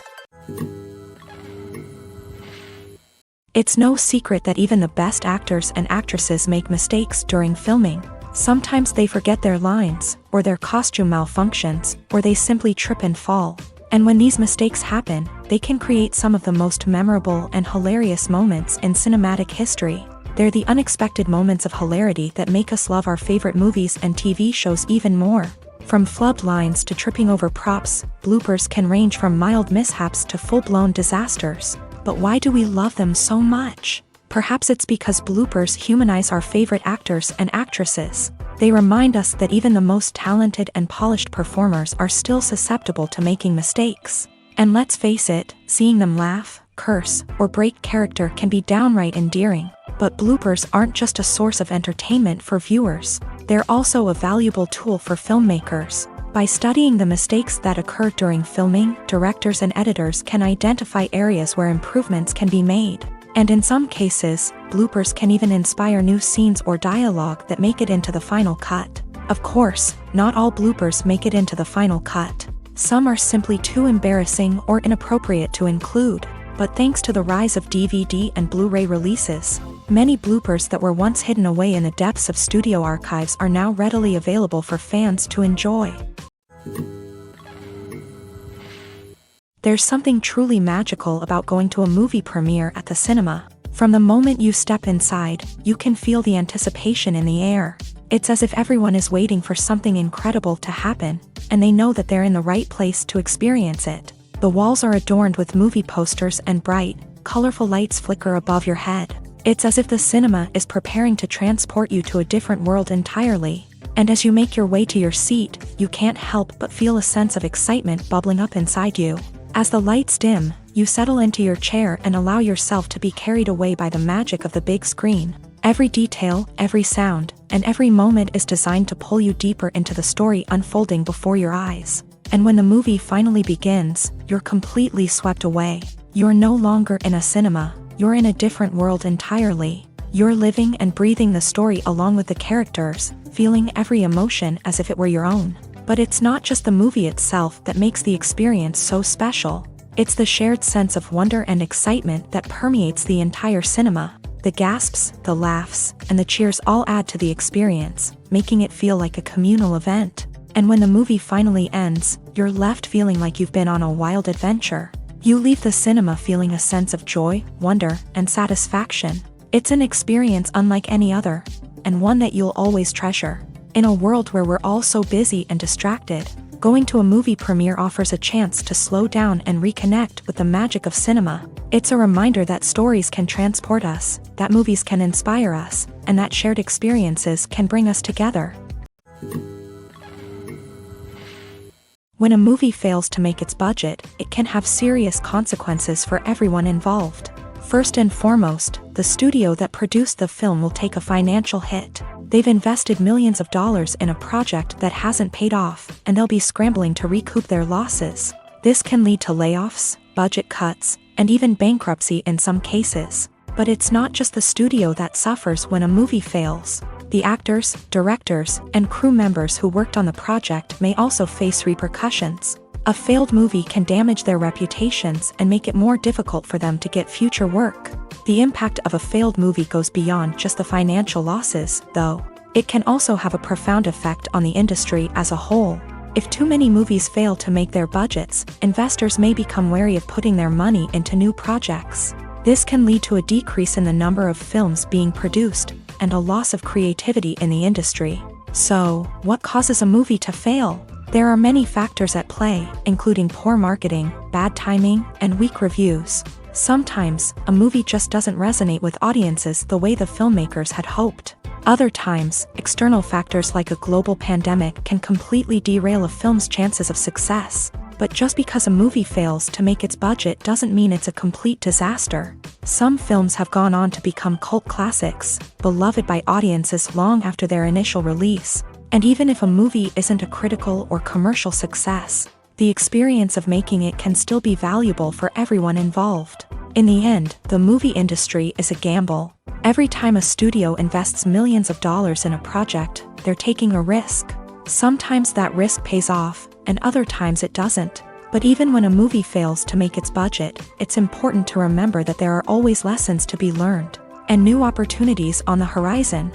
It's no secret that even the best actors and actresses make mistakes during filming. Sometimes they forget their lines, or their costume malfunctions, or they simply trip and fall. And when these mistakes happen, they can create some of the most memorable and hilarious moments in cinematic history. They're the unexpected moments of hilarity that make us love our favorite movies and TV shows even more. From flubbed lines to tripping over props, bloopers can range from mild mishaps to full-blown disasters. But why do we love them so much? Perhaps it's because bloopers humanize our favorite actors and actresses. They remind us that even the most talented and polished performers are still susceptible to making mistakes. And let's face it, seeing them laugh, curse, or break character can be downright endearing. But bloopers aren't just a source of entertainment for viewers. They're also a valuable tool for filmmakers. By studying the mistakes that occur during filming, directors and editors can identify areas where improvements can be made. And in some cases, bloopers can even inspire new scenes or dialogue that make it into the final cut. Of course, not all bloopers make it into the final cut. Some are simply too embarrassing or inappropriate to include. But thanks to the rise of DVD and Blu-ray releases, many bloopers that were once hidden away in the depths of studio archives are now readily available for fans to enjoy. There's something truly magical about going to a movie premiere at the cinema. From the moment you step inside, you can feel the anticipation in the air. It's as if everyone is waiting for something incredible to happen, and they know that they're in the right place to experience it. The walls are adorned with movie posters and bright, colorful lights flicker above your head. It's as if the cinema is preparing to transport you to a different world entirely. And as you make your way to your seat, you can't help but feel a sense of excitement bubbling up inside you. As the lights dim, you settle into your chair and allow yourself to be carried away by the magic of the big screen. Every detail, every sound, and every moment is designed to pull you deeper into the story unfolding before your eyes. And when the movie finally begins, you're completely swept away. You're no longer in a cinema, you're in a different world entirely. You're living and breathing the story along with the characters, feeling every emotion as if it were your own. But it's not just the movie itself that makes the experience so special. It's the shared sense of wonder and excitement that permeates the entire cinema. The gasps, the laughs, and the cheers all add to the experience, making it feel like a communal event. And when the movie finally ends, you're left feeling like you've been on a wild adventure. You leave the cinema feeling a sense of joy, wonder, and satisfaction. It's an experience unlike any other, and one that you'll always treasure. In a world where we're all so busy and distracted, going to a movie premiere offers a chance to slow down and reconnect with the magic of cinema. It's a reminder that stories can transport us, that movies can inspire us, and that shared experiences can bring us together. When a movie fails to make its budget, it can have serious consequences for everyone involved. First and foremost, the studio that produced the film will take a financial hit. They've invested millions of dollars in a project that hasn't paid off, and they'll be scrambling to recoup their losses. This can lead to layoffs, budget cuts, and even bankruptcy in some cases. But it's not just the studio that suffers when a movie fails. The actors, directors, and crew members who worked on the project may also face repercussions. A failed movie can damage their reputations and make it more difficult for them to get future work. The impact of a failed movie goes beyond just the financial losses, though. It can also have a profound effect on the industry as a whole. If too many movies fail to make their budgets, investors may become wary of putting their money into new projects. This can lead to a decrease in the number of films being produced, and a loss of creativity in the industry. So, what causes a movie to fail? There are many factors at play, including poor marketing, bad timing, and weak reviews. Sometimes, a movie just doesn't resonate with audiences the way the filmmakers had hoped. Other times, external factors like a global pandemic can completely derail a film's chances of success. But just because a movie fails to make its budget doesn't mean it's a complete disaster. Some films have gone on to become cult classics, beloved by audiences long after their initial release. And even if a movie isn't a critical or commercial success, the experience of making it can still be valuable for everyone involved. In the end, the movie industry is a gamble. Every time a studio invests millions of dollars in a project, they're taking a risk. Sometimes that risk pays off, and other times it doesn't. But even when a movie fails to make its budget, it's important to remember that there are always lessons to be learned and new opportunities on the horizon.